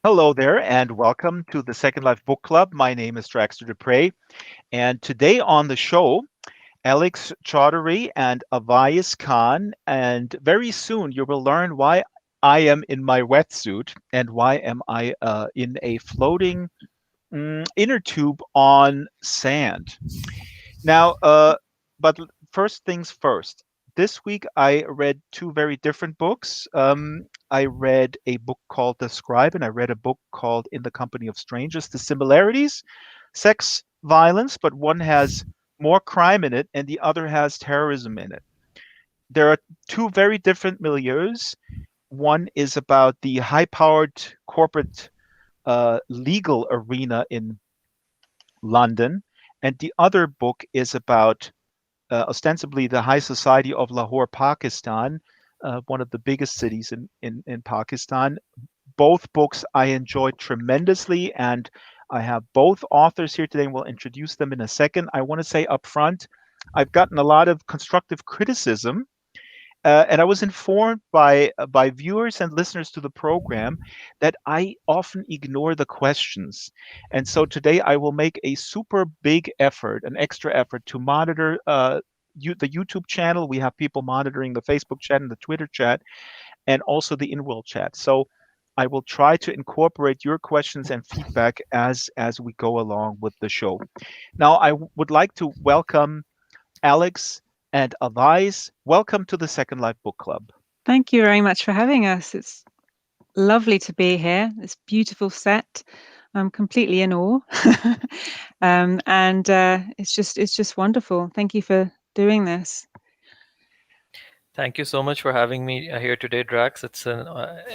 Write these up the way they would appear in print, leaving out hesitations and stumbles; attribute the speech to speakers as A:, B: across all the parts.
A: Hello there, and welcome to the Second Life Book Club. My name is Draxtor, and today on the show, Alex Chaudhuri and Awais Khan, and very soon you will learn why I am in my wetsuit and why am I in a floating inner tube on sand. Now, first things first. This week I read two very different books. I read a book called The Scribe, and I read a book called In the Company of Strangers. The similarities, sex, violence, but one has more crime in it and the other has terrorism in it. There are two very different milieus. One is about the high-powered corporate legal arena in London, and the other book is about ostensibly the high society of Lahore, Pakistan, one of the biggest cities in Pakistan. Both books I enjoyed tremendously, and I have both authors here today, and we'll introduce them in a second. I want to say up front, I've gotten a lot of constructive criticism, and I was informed by viewers and listeners to the program that I often ignore the questions. And so today I will make a super big effort, an extra effort to monitor the YouTube channel. We have people monitoring the Facebook chat and the Twitter chat, and also the in-world chat. So I will try to incorporate your questions and feedback as we go along with the show. Now, I would like to welcome Alex and Awais. Welcome to the Second Life Book Club.
B: Thank you very much for having us. It's lovely to be here. This beautiful set. I'm completely in awe. It's just wonderful. Thank you for doing this.
C: Thank you so much for having me here today, Drax. It's an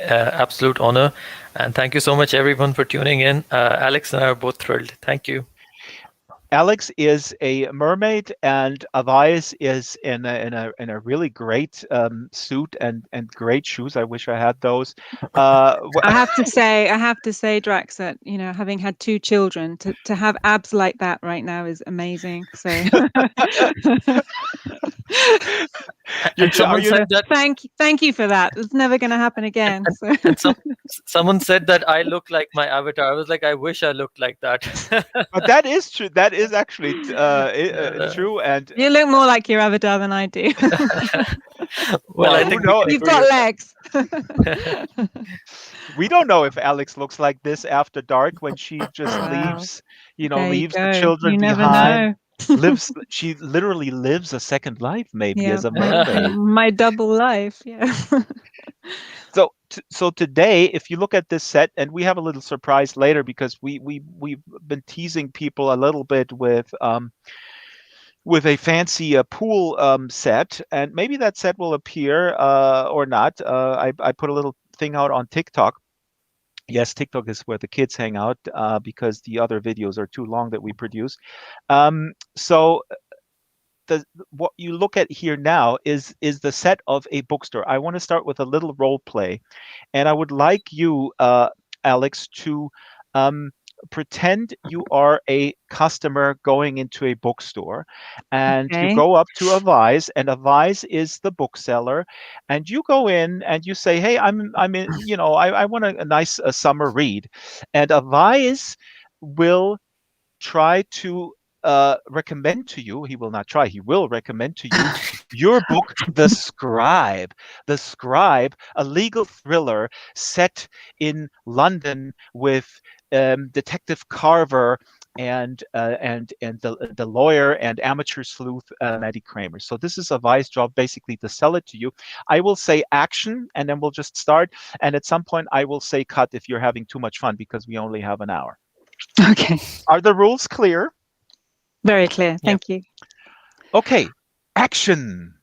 C: absolute honor. And thank you so much, everyone, for tuning in. Alex and I are both thrilled. Thank you.
A: Alex is a mermaid, and Awais is in a really great suit and great shoes. I wish I had those.
B: I have to say, Drax, that having had two children, to have abs like that right now is amazing. So, thank you for that. It's never going to happen again.
C: Someone said that I look like my avatar. I was like, I wish I looked like that.
A: But that is true. That is actually true. And
B: you look more like your avatar than I do.
C: Well, I think
B: you've got legs.
A: We don't know if Alex looks like this after dark when she just leaves the children behind. She literally lives a second life, maybe, as a mermaid.
B: My double life, yeah.
A: So today, if you look at this set, and we have a little surprise later because we've been teasing people a little bit with a fancy pool set, and maybe that set will appear or not. I put a little thing out on TikTok. Yes, TikTok is where the kids hang out because the other videos are too long that we produce. So what you look at here now is the set of a bookstore. I want to start with a little role play, and I would like you, Alex, to pretend you are a customer going into a bookstore, and you go up to Awais, and Awais is the bookseller, and you go in and you say, "Hey, I'm in. I want a nice summer read," and Awais will try to recommend to you. He will not try. He will recommend to you your book, The Scribe. The Scribe, a legal thriller set in London with Detective Carver and the lawyer and amateur sleuth Maddie Kramer. So this is Awais' job, basically, to sell it to you. I will say action, and then we'll just start. And at some point, I will say cut if you're having too much fun because we only have an hour.
B: Okay.
A: Are the rules clear?
B: Very clear. Thank you.
A: Okay. Action.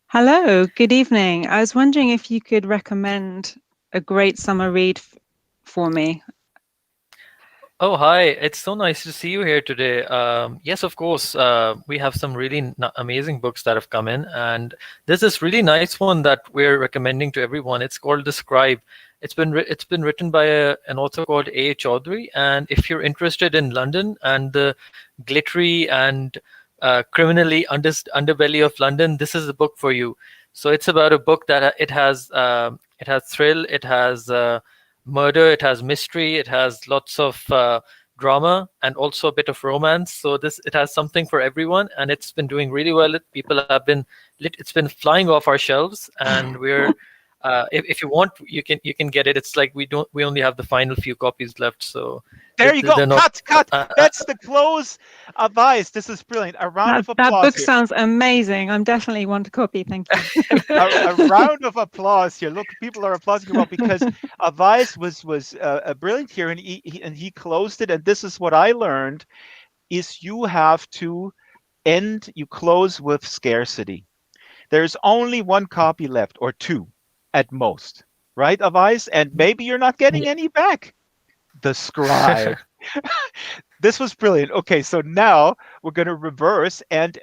B: Hello. Good evening. I was wondering if you could recommend a great summer read for me.
C: Oh, hi. It's so nice to see you here today. Yes, of course. We have some really amazing books that have come in. And there's this really nice one that we're recommending to everyone. It's called The Scribe. It's been written by an author called A. Chaudhuri. And if you're interested in London and the glittery and criminally underbelly of London, this is the book for you. So it's about a book that it has thrill, it has murder, it has mystery, it has lots of drama, and also a bit of romance. So it has something for everyone, and it's been doing really well. People have been it's been flying off our shelves, and we're if you want, you can get it. It's like we only have the final few copies left, so
A: There you go.
C: they're not.
A: Cut. That's the close of Ice. This is brilliant. A round of
B: That
A: applause
B: book
A: here.
B: sounds amazing. I'm definitely want a copy. Thank you.
A: A round of applause here. Look, people are applauding about because Avais was brilliant here, and he closed it. And this is what I learned: is you have to you close with scarcity. There's only one copy left, or two, at most, right, Avais? And maybe you're not getting any back. The Scribe. This was brilliant. Okay, so now we're going to reverse and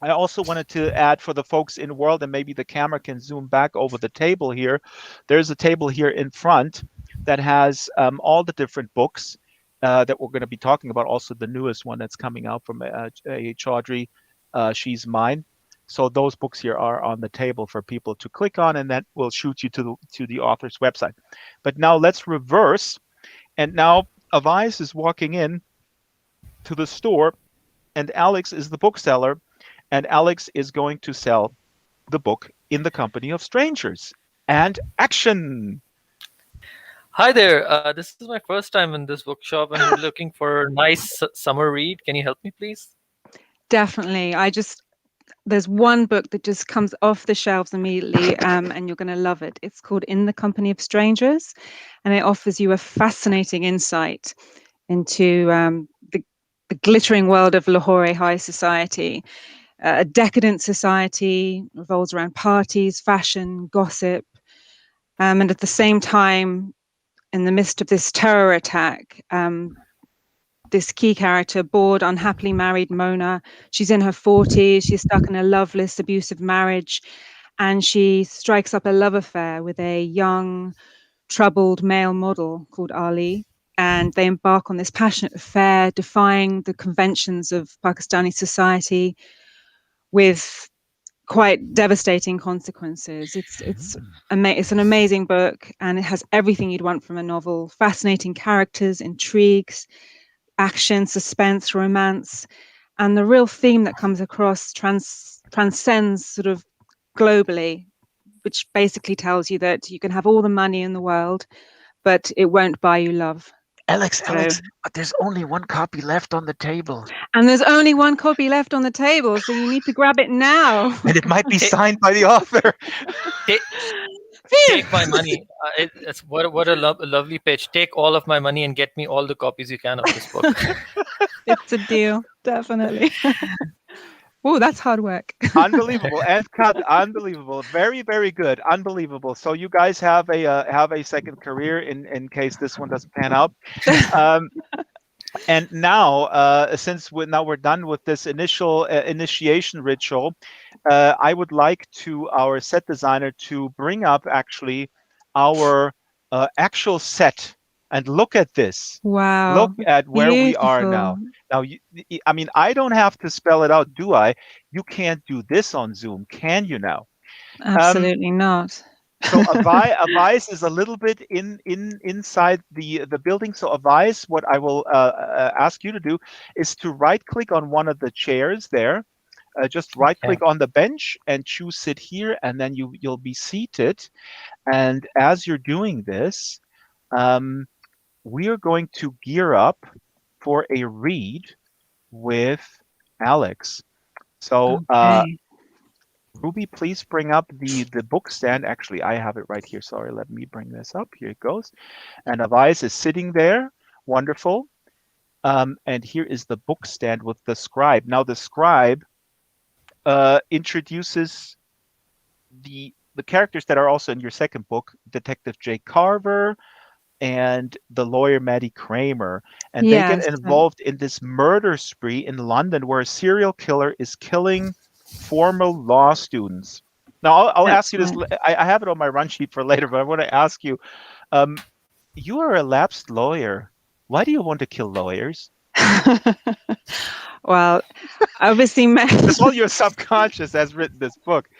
A: I also wanted to add for the folks in the world, and maybe the camera can zoom back over the table here. There's a table here in front that has all the different books that we're going to be talking about. Also, the newest one that's coming out from a Chaudhuri, She's Mine. So those books here are on the table for people to click on, and that will shoot you to the author's website. But now let's reverse. And now Avais is walking in to the store, and Alex is the bookseller, and Alex is going to sell the book In the Company of Strangers. And action!
C: Hi there. This is my first time in this bookshop, and we're looking for a nice summer read. Can you help me, please?
B: Definitely. There's one book that just comes off the shelves immediately, and you're going to love it. It's called In the Company of Strangers, and it offers you a fascinating insight into the glittering world of Lahore high society. A decadent society revolves around parties, fashion, gossip, and at the same time, in the midst of this terror attack, this key character, bored, unhappily married Mona, she's in her 40s, she's stuck in a loveless, abusive marriage, and she strikes up a love affair with a young, troubled male model called Ali. And they embark on this passionate affair, defying the conventions of Pakistani society with quite devastating consequences. It's an amazing book, and it has everything you'd want from a novel: fascinating characters, intrigues, action, suspense, romance, and the real theme that comes across transcends sort of globally, which basically tells you that you can have all the money in the world, but it won't buy you love.
A: Alex, but there's only one copy left on the table.
B: And there's only one copy left on the table, so you need to grab it now.
A: And it might be signed by the author.
C: Take my money. It's what a lovely pitch. Take all of my money and get me all the copies you can of this book.
B: It's a deal, definitely. Oh, that's hard work.
A: Unbelievable. And cut. Unbelievable. Very, very good. Unbelievable. So you guys have a second career in case this one doesn't pan out. And now, since we're done with this initial initiation ritual, I would like our set designer to bring up actually our actual set. And look at this.
B: Wow.
A: Look at where we are now. Now, I mean, I don't have to spell it out, do I? You can't do this on Zoom, can you now?
B: Absolutely not.
A: So Avais is a little bit inside the building. So Avais, what I will ask you to do is to right-click on one of the chairs there. Just right-click on the bench and choose sit here, and then you'll be seated. And as you're doing this, we are going to gear up for a read with Alex. So Ruby, please bring up the book stand. Actually, I have it right here. Sorry, let me bring this up. Here it goes. And Avais is sitting there. Wonderful. And here is the book stand with the Scribe. Now, the Scribe introduces the characters that are also in your second book, Detective Jay Carver and the lawyer Maddie Kramer, and they get involved in this murder spree in London where a serial killer is killing former law students. Now, I'll ask you this. I have it on my run sheet for later, but I want to ask you, you are a lapsed lawyer. Why do you want to kill lawyers?
B: Well, obviously,
A: it's all your subconscious has written this book.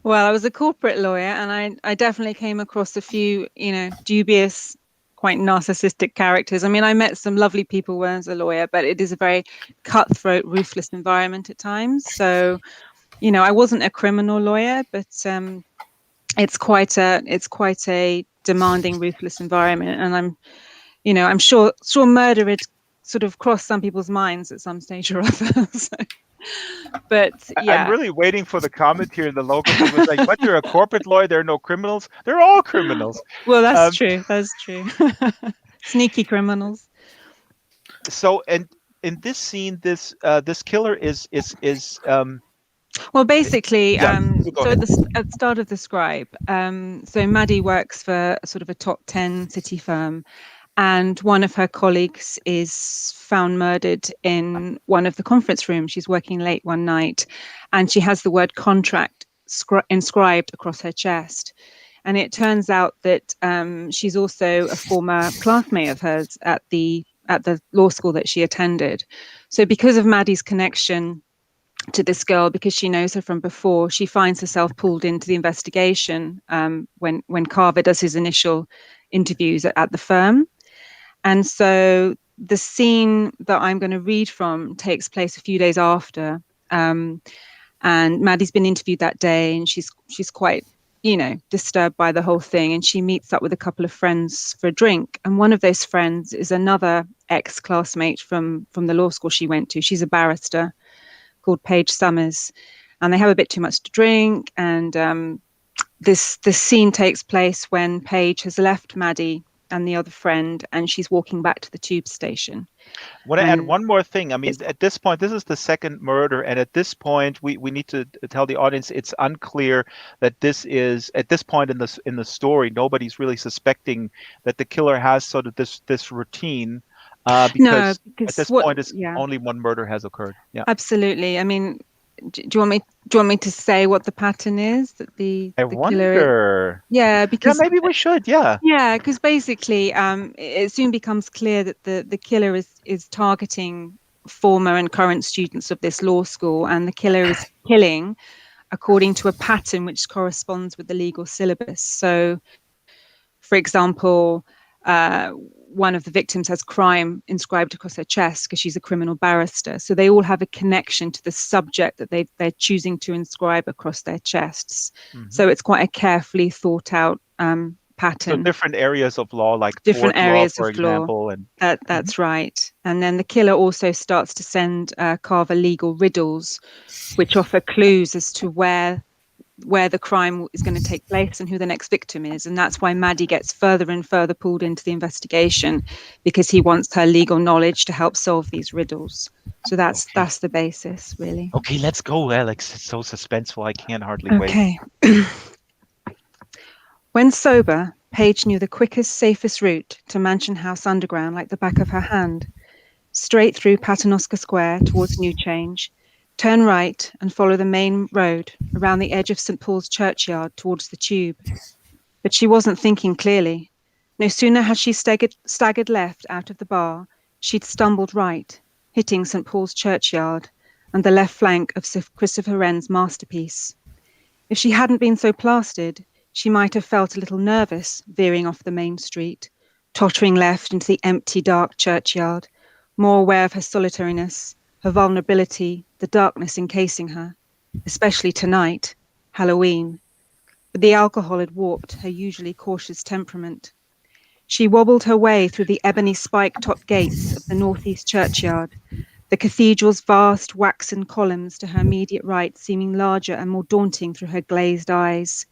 B: Well, I was a corporate lawyer, and I definitely came across a few, dubious, quite narcissistic characters. I mean, I met some lovely people when I was a lawyer, but it is a very cutthroat, ruthless environment at times. So, I wasn't a criminal lawyer, but it's quite a demanding, ruthless environment, and I'm sure murder had sort of crossed some people's minds at some stage or other. So, but
A: I'm
B: yeah.
A: really waiting for the comment here in the local thing. Was like, "But you're a corporate lawyer. There are no criminals. They're all criminals."
B: Well, that's
A: Um,
B: true. That's true. Sneaky criminals.
A: so, and in this scene, this killer is.
B: Well, basically,
A: Yeah, you go
B: so
A: ahead.
B: at the start of the Scribe, so Maddie works for sort of a top 10 city firm, and one of her colleagues is found murdered in one of the conference rooms. She's working late one night, and she has the word contract inscribed across her chest. And it turns out that she's also a former classmate of hers at the law school that she attended. So because of Maddie's connection to this girl, because she knows her from before, she finds herself pulled into the investigation when Carver does his initial interviews at the firm. And so the scene that I'm going to read from takes place a few days after. And Maddie's been interviewed that day, and she's quite, disturbed by the whole thing. And she meets up with a couple of friends for a drink. And one of those friends is another ex-classmate from the law school she went to. She's a barrister called Paige Summers, and they have a bit too much to drink. And this scene takes place when Paige has left Maddie and the other friend, and she's walking back to the tube station.
A: I want to add one more thing. I mean, at this point, this is the second murder, and at this point, we need to tell the audience it's unclear that this is at this point in the story, nobody's really suspecting that the killer has sort of this routine, because at this point, it's only one murder has occurred. Yeah,
B: absolutely. I mean, do you want me to say what the pattern is that the
A: wonder.
B: Killer? Yeah, because
A: maybe we should. Yeah.
B: Yeah, because basically, it soon becomes clear that the killer is targeting former and current students of this law school, and the killer is killing according to a pattern which corresponds with the legal syllabus. So, for example, one of the victims has crime inscribed across her chest because she's a criminal barrister. So they all have a connection to the subject that they're choosing to inscribe across their chests. Mm-hmm. So it's quite a carefully thought out pattern.
A: So different areas of law, like
B: different areas
A: law, for example.
B: And that's right. And then the killer also starts to send Carver legal riddles, which offer clues as to where the crime is going to take place and who the next victim is. And that's why Maddie gets further and further pulled into the investigation, because he wants her legal knowledge to help solve these riddles. So that's the basis, really.
A: Okay, let's go, Alex. It's so suspenseful. I can't hardly wait.
B: Okay. When sober, Paige knew the quickest, safest route to Mansion House Underground like the back of her hand. Straight through Paternoster Square towards New Change, turn right and follow the main road around the edge of St. Paul's Churchyard towards the Tube. But she wasn't thinking clearly. No sooner had she staggered left out of the bar, she'd stumbled right, hitting St. Paul's Churchyard and the left flank of Sir Christopher Wren's masterpiece. If she hadn't been so plastered, she might have felt a little nervous veering off the main street, tottering left into the empty, dark churchyard, more aware of her solitariness, her vulnerability, the darkness encasing her, especially tonight, Halloween. But the alcohol had warped her usually cautious temperament. She wobbled her way through the ebony spike-topped gates of the northeast churchyard, the cathedral's vast waxen columns to her immediate right seeming larger and more daunting through her glazed eyes.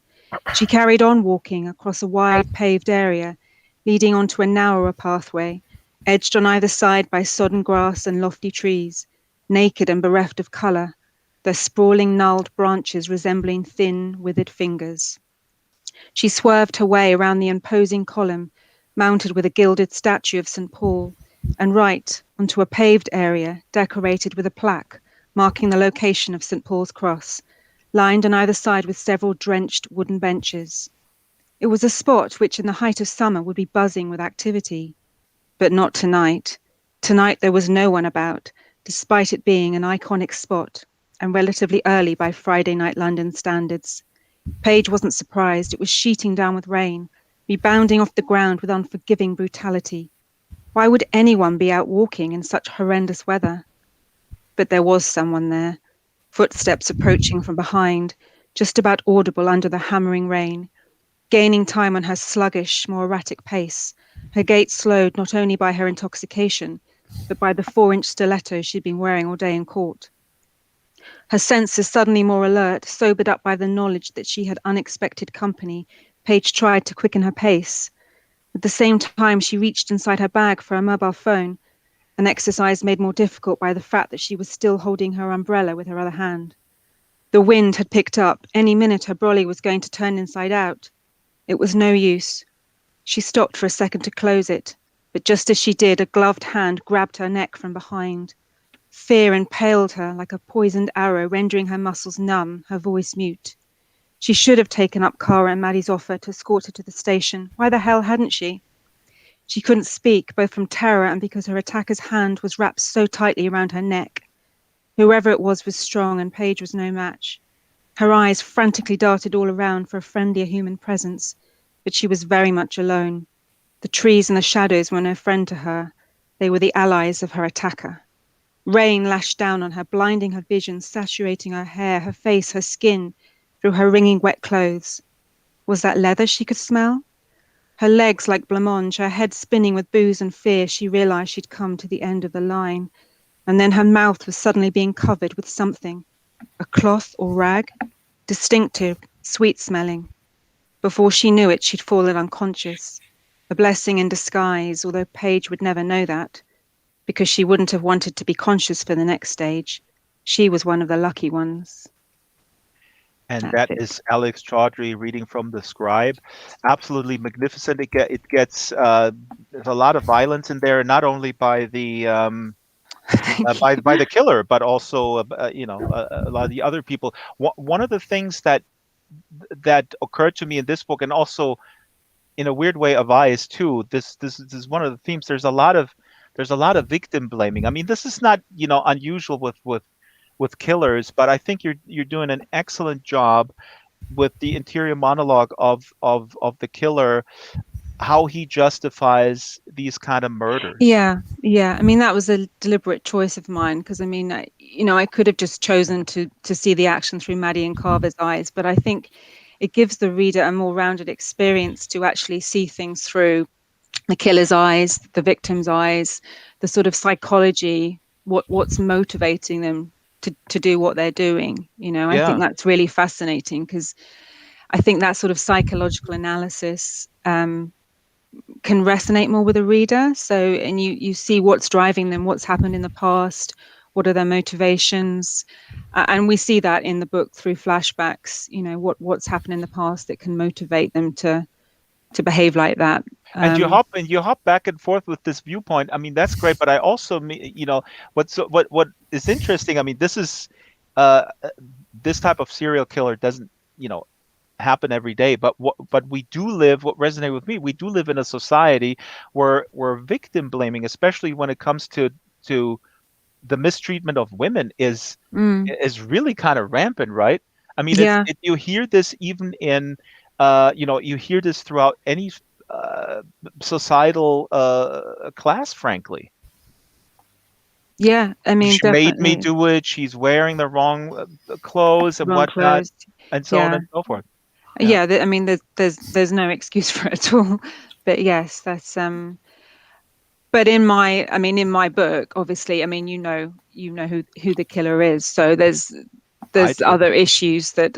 B: She carried on walking across a wide paved area, leading onto a narrower pathway, edged on either side by sodden grass and lofty trees, naked and bereft of colour, their sprawling gnarled branches resembling thin, withered fingers. She swerved her way around the imposing column, mounted with a gilded statue of St. Paul, and right onto a paved area decorated with a plaque marking the location of St. Paul's Cross, lined on either side with several drenched wooden benches. It was a spot which in the height of summer would be buzzing with activity. But not tonight. Tonight there was no one about, despite it being an iconic spot, and relatively early by Friday night London standards. Paige wasn't surprised. It was sheeting down with rain, rebounding off the ground with unforgiving brutality. Why would anyone be out walking in such horrendous weather? But there was someone there, footsteps approaching from behind, just about audible under the hammering rain, gaining time on her sluggish, more erratic pace, her gait slowed not only by her intoxication, but by the 4-inch stiletto she'd been wearing all day in court. Her senses suddenly more alert, sobered up by the knowledge that she had unexpected company, Paige tried to quicken her pace. At the same time, she reached inside her bag for a mobile phone, an exercise made more difficult by the fact that she was still holding her umbrella with her other hand. The wind had picked up. Any minute her brolly was going to turn inside out. It was no use. She stopped for a second to close it, but just as she did, a gloved hand grabbed her neck from behind. Fear impaled her like a poisoned arrow, rendering her muscles numb, her voice mute. She should have taken up Cara and Maddie's offer to escort her to the station. Why the hell hadn't she? She couldn't speak, both from terror and because her attacker's hand was wrapped so tightly around her neck. Whoever it was strong, and Paige was no match. Her eyes frantically darted all around for a friendlier human presence, but she was very much alone. The trees and the shadows were no friend to her. They were the allies of her attacker. Rain lashed down on her, blinding her vision, saturating her hair, her face, her skin, through her wringing wet clothes. Was that leather she could smell? Her legs like blancmange, her head spinning with booze and fear, she realized she'd come to the end of the line. And then her mouth was suddenly being covered with something, a cloth or rag, distinctive, sweet-smelling. Before she knew it, she'd fallen unconscious. A blessing in disguise, although Paige would never know that, because she wouldn't have wanted to be conscious for the next stage. She was one of the lucky ones.
A: And
B: That's
A: that
B: it.
A: is Alex Chaudhuri reading from the Scribe. Absolutely magnificent. It gets there's a lot of violence in there, not only by the by the killer, but also a lot of the other people. One of the things that occurred to me in this book, and also in a weird way, Awais too. This is one of the themes. There's a lot of victim blaming. I mean, this is not unusual with killers, but I think you're doing an excellent job with the interior monologue of the killer, how he justifies these kind of murders.
B: Yeah. I mean, that was a deliberate choice of mine because I mean, I could have just chosen to see the action through Maddie and Carver's eyes, but I think it gives the reader a more rounded experience to actually see things through the killer's eyes, the victim's eyes, the sort of psychology, what's motivating them to do what they're doing. I think that's really fascinating because I think that sort of psychological analysis can resonate more with a reader. So, and you see what's driving them, what's happened in the past, what are their motivations, and we see that in the book through flashbacks. What's happened in the past that can motivate them to behave like that.
A: And you hop back and forth with this viewpoint. I mean, that's great. But I also, what is interesting. I mean, this is this type of serial killer doesn't happen every day. But we do live. What resonated with me, we do live in a society where victim blaming, especially when it comes to the mistreatment of women, is really kind of rampant, right? I mean, you hear this even in you hear this throughout any societal class, frankly.
B: Yeah, I mean,
A: she made me
B: definitely.
A: do it. She's wearing the wrong clothes and
B: Wrong
A: whatnot,
B: clothes.
A: and so on and so forth.
B: Yeah, I mean, there's no excuse for it at all. But yes, that's But in my book, obviously, I mean, you know who the killer is. So there's other issues that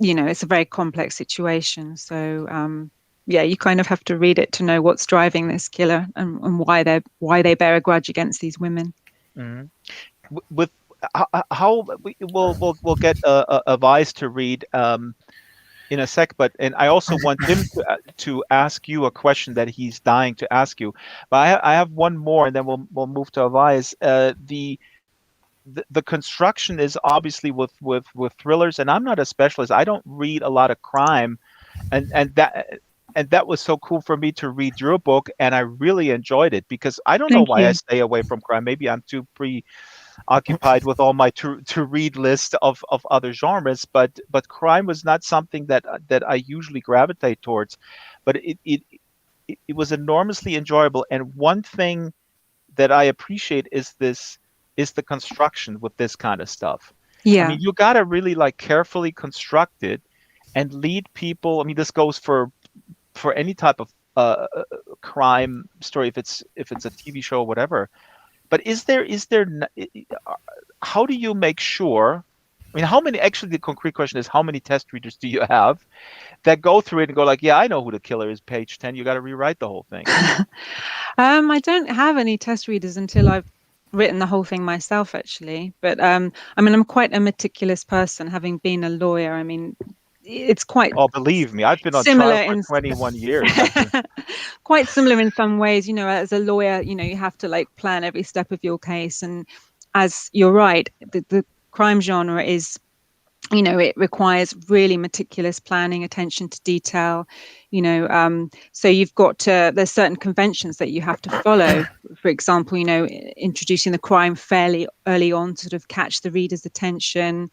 B: it's a very complex situation. So you kind of have to read it to know what's driving this killer and why they bear a grudge against these women.
A: Mm-hmm. With how we'll get Awais to read in a sec, and I also want him to ask you a question that he's dying to ask you. But I have one more, and then we'll move to Awais. The construction is obviously with thrillers, and I'm not a specialist. I don't read a lot of crime, and that was so cool for me to read your book, and I really enjoyed it because I don't know why I stay away from crime. Maybe I'm too occupied with all my to read list of other genres, but crime was not something that I usually gravitate towards, but it was enormously enjoyable. And one thing that I appreciate is the construction with this kind of stuff. I
B: Yeah.
A: mean, you gotta really like carefully construct it and lead people. I mean, this goes for any type of crime story, if it's a TV show or whatever. But how do you make sure? I mean, how many? Actually, the concrete question is, how many test readers do you have that go through it and go like, yeah, I know who the killer is. Page 10. You got to rewrite the whole thing.
B: I don't have any test readers until I've written the whole thing myself, actually. But I mean, I'm quite a meticulous person, having been a lawyer. I mean, it's quite
A: Oh, believe me, I've been on
B: similar
A: trial for
B: in
A: 21 years.
B: quite similar in some ways. You know, as a lawyer, you know, you have to like plan every step of your case. And as you're right, the crime genre is, you know, it requires really meticulous planning, attention to detail, you know, so you've got to, there's certain conventions that you have to follow. For example, you know, introducing the crime fairly early on to sort of catch the reader's attention.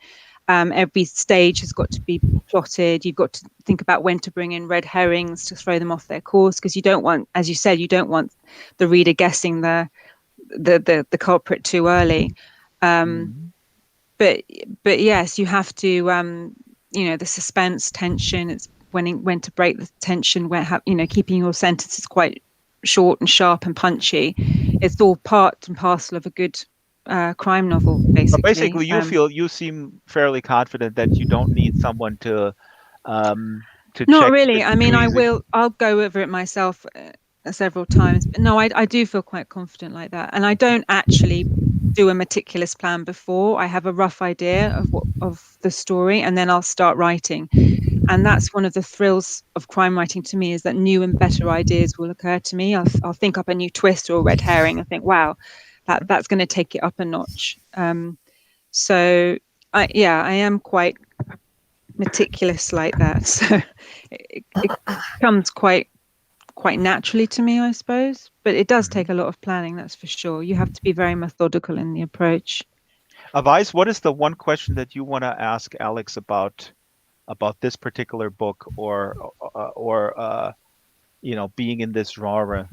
B: Every stage has got to be plotted. You've got to think about when to bring in red herrings to throw them off their course, because you don't want, as you said, you don't want the reader guessing the culprit too early. But yes, you have to, you know, the suspense, tension. It's when to break the tension. You know, keeping your sentences quite short and sharp and punchy. It's all part and parcel of a good crime novel, basically.
A: But basically, you seem fairly confident that you don't need someone to
B: Not
A: check
B: really.
A: if
B: I
A: it's
B: mean,
A: too easy.
B: I'll go over it myself several times. But no, I do feel quite confident like that, and I don't actually do a meticulous plan before. I have a rough idea of the story, and then I'll start writing. And that's one of the thrills of crime writing to me, is that new and better ideas will occur to me. I'll think up a new twist or a red herring and think, wow, that's going to take it up a notch. So I am quite meticulous like that. So it comes quite naturally to me, I suppose. But it does take a lot of planning, that's for sure. You have to be very methodical in the approach.
A: Avais, what is the one question that you want to ask Alex about this particular book, or you know, being in this genre?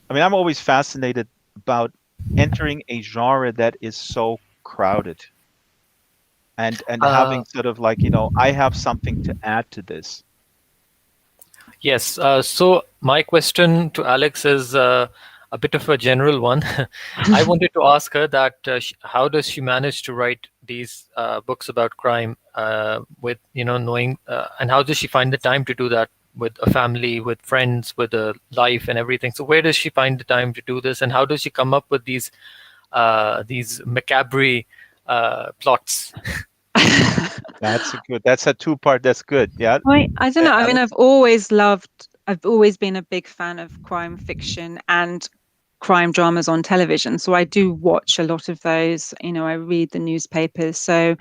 A: I mean, I'm always fascinated about entering a genre that is so crowded, and having sort of like, you know, I have something to add to this.
C: Yes. So my question to Alex is a bit of a general one. I wanted to ask her that how does she manage to write these books about crime with, you know, knowing, and how does she find the time to do that with a family, with friends, with a life and everything? So where does she find the time to do this, and how does she come up with these macabre plots?
A: That's a two-part. That's good. Yeah.
B: I don't know. I mean, I've always been a big fan of crime fiction and crime dramas on television. So I do watch a lot of those. You know, I read the newspapers. So,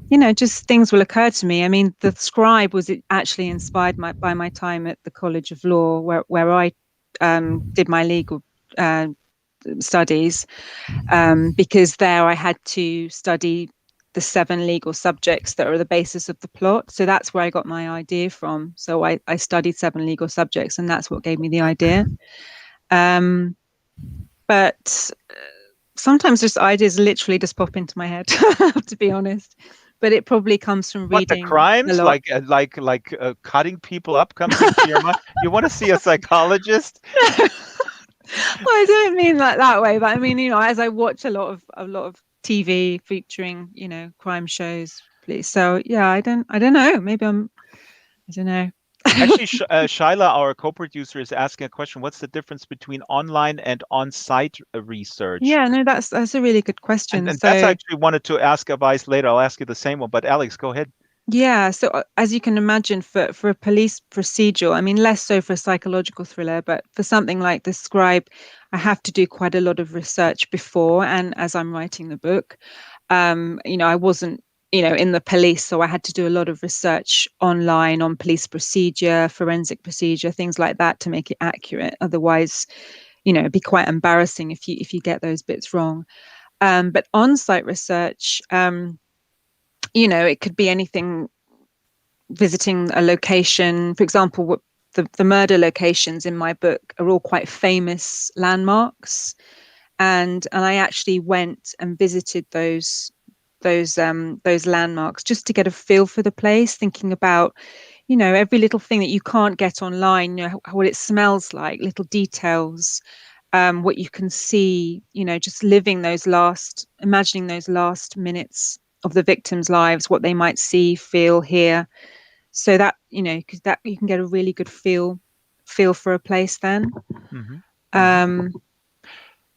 B: you know, just things will occur to me. I mean, the Scribe was actually inspired by my time at the College of Law, where I did my legal studies, because there I had to study the 7 legal subjects that are the basis of the plot. So that's where I got my idea from. So I studied 7 legal subjects, and that's what gave me the idea. But sometimes just ideas literally just pop into my head, to be honest. But it probably comes from reading.
A: What, the crimes,
B: a lot.
A: like cutting people up, comes into your mind? You want to see a psychologist?
B: Well, I don't mean that way, but I mean, you know, as I watch a lot of TV featuring, you know, crime shows, please. So yeah, I don't know. Maybe I don't know.
A: Actually, Shaila, our co-producer, is asking a question. What's the difference between online and on-site research?
B: Yeah, no, that's a really good question.
A: And
B: So
A: that's actually wanted to ask Avais later. I'll ask you the same one, but Alex, go ahead.
B: yeah, so as you can imagine, for a police procedural, I mean, less so for a psychological thriller, but for something like The Scribe, I have to do quite a lot of research before and as I'm writing the book. You know, I wasn't, you know, in the police, so I had to do a lot of research online on police procedure, forensic procedure, things like that to make it accurate. Otherwise, you know, it'd be quite embarrassing if you get those bits wrong. But on-site research, it could be anything, visiting a location. For example, the murder locations in my book are all quite famous landmarks, and I actually went and visited those landmarks just to get a feel for the place, thinking about every little thing that you can't get online, what it smells like, little details, what you can see, just imagining those last minutes of the victims' lives, what they might see, feel, hear, so that because that you can get a really good feel for a place then.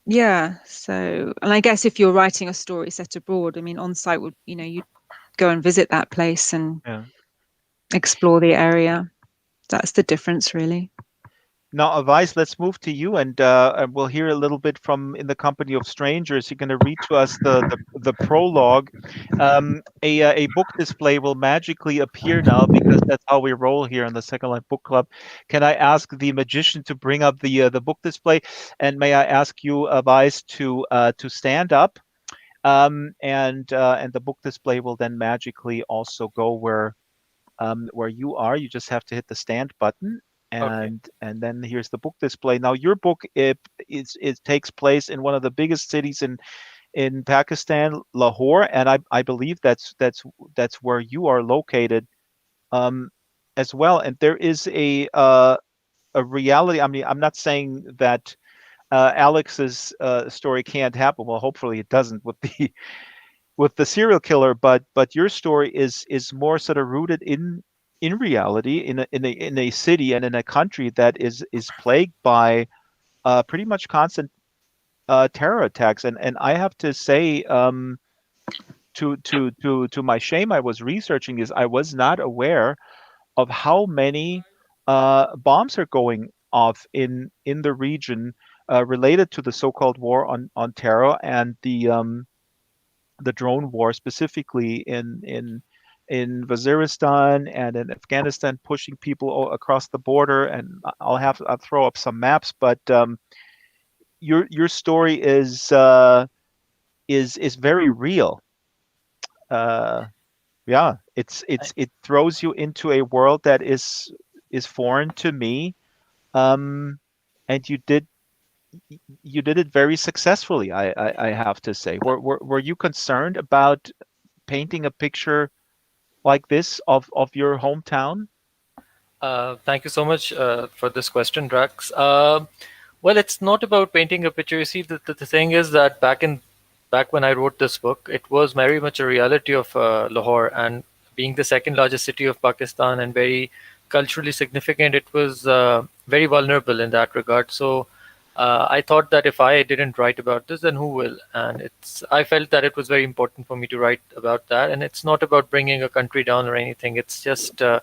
B: Yeah, so, and I guess if you're writing a story set abroad, I mean, on site would, you'd go and visit that place and explore the area. That's the difference, really.
A: Now, Awais, let's move to you, and we'll hear a little bit from In the Company of Strangers. You're going to read to us the prologue. A book display will magically appear now, because that's how we roll here in the Second Life Book Club. Can I ask the magician to bring up the book display, and may I ask you, Awais, to stand up, and the book display will then magically also go where you are. You just have to hit the stand button.
C: Okay.
A: And then here's the book display. Now your book, it takes place in one of the biggest cities in Pakistan, Lahore, and I believe that's where you are located, as well. And there is a reality. I mean, I'm not saying that Alex's story can't happen. Well, hopefully it doesn't with the serial killer, but your story is more sort of rooted in reality, in a city and in a country that is plagued by pretty much constant terror attacks. And I have to say, to my shame, I was researching this. I was not aware of how many bombs are going off in the region, related to the so-called war on terror, and the drone war, specifically in Waziristan and in Afghanistan, pushing people across the border. And I'll throw up some maps, but your story is very real. Yeah, it throws you into a world that is foreign to me, and you did it very successfully. I have to say. Were you concerned about painting a picture like this of your hometown?
C: Thank you so much for this question, Drax. Well, it's not about painting a picture. You see, the thing is that back when I wrote this book, it was very much a reality of Lahore, and being the second largest city of Pakistan and very culturally significant, it was very vulnerable in that regard. So I thought that if I didn't write about this, then who will? And I felt that it was very important for me to write about that. And it's not about bringing a country down or anything. It's just the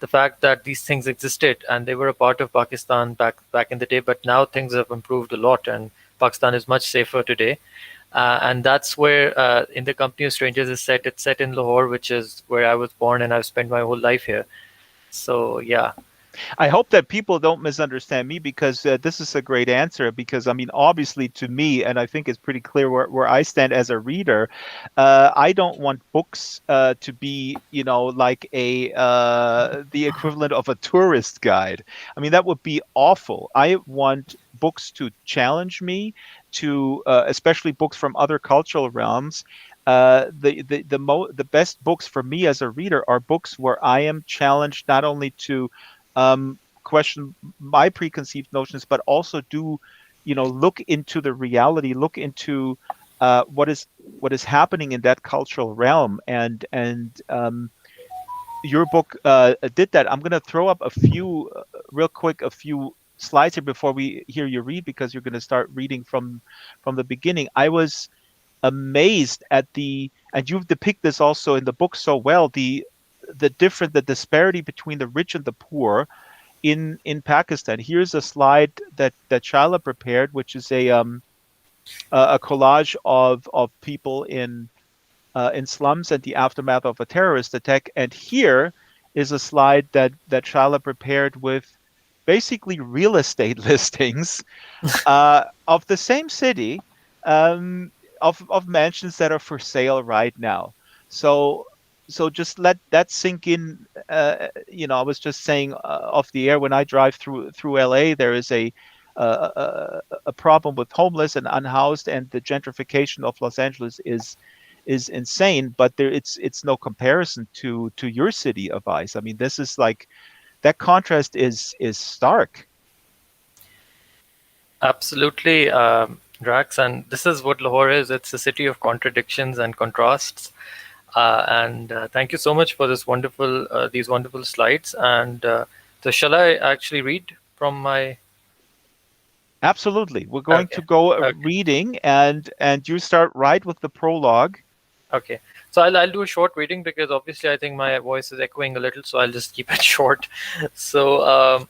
C: fact that these things existed and they were a part of Pakistan back in the day. But now things have improved a lot, and Pakistan is much safer today. And that's where In the Company of Strangers is set. It's set in Lahore, which is where I was born, and I've spent my whole life here. So yeah.
A: I hope that people don't misunderstand me, because this is a great answer. Because I mean, obviously, to me, and I think it's pretty clear where I stand as a reader, I don't want books to be, like the equivalent of a tourist guide. I mean, that would be awful. I want books to challenge me, to especially books from other cultural realms. The best books for me as a reader are books where I am challenged not only to question my preconceived notions, but also do, look into the reality, look into what is happening in that cultural realm. And your book did that. I'm going to throw up a few a few slides here before we hear you read, because you're going to start reading from the beginning. I was amazed at and you've depicted this also in the book so well, the disparity between the rich and the poor in Pakistan. Here's a slide that Shala prepared, which is a collage of people in slums and the aftermath of a terrorist attack. And here is a slide that Shala prepared with basically real estate listings of the same city, of mansions that are for sale right now. So just let that sink in. I was just saying off the air, when I drive through LA, there is a problem with homeless and unhoused, and the gentrification of Los Angeles is insane. But it's no comparison to your city of ice. I mean, this is like that contrast is stark.
C: Absolutely, Drax, and this is what Lahore is. It's a city of contradictions and contrasts. And thank you so much for these wonderful slides. And so, shall I actually read from my?
A: Absolutely. We're going
C: Okay,
A: to go
C: okay,
A: reading, and you start right with the prologue.
C: okay. So I'll do a short reading because obviously I think my voice is echoing a little, so I'll just keep it short. So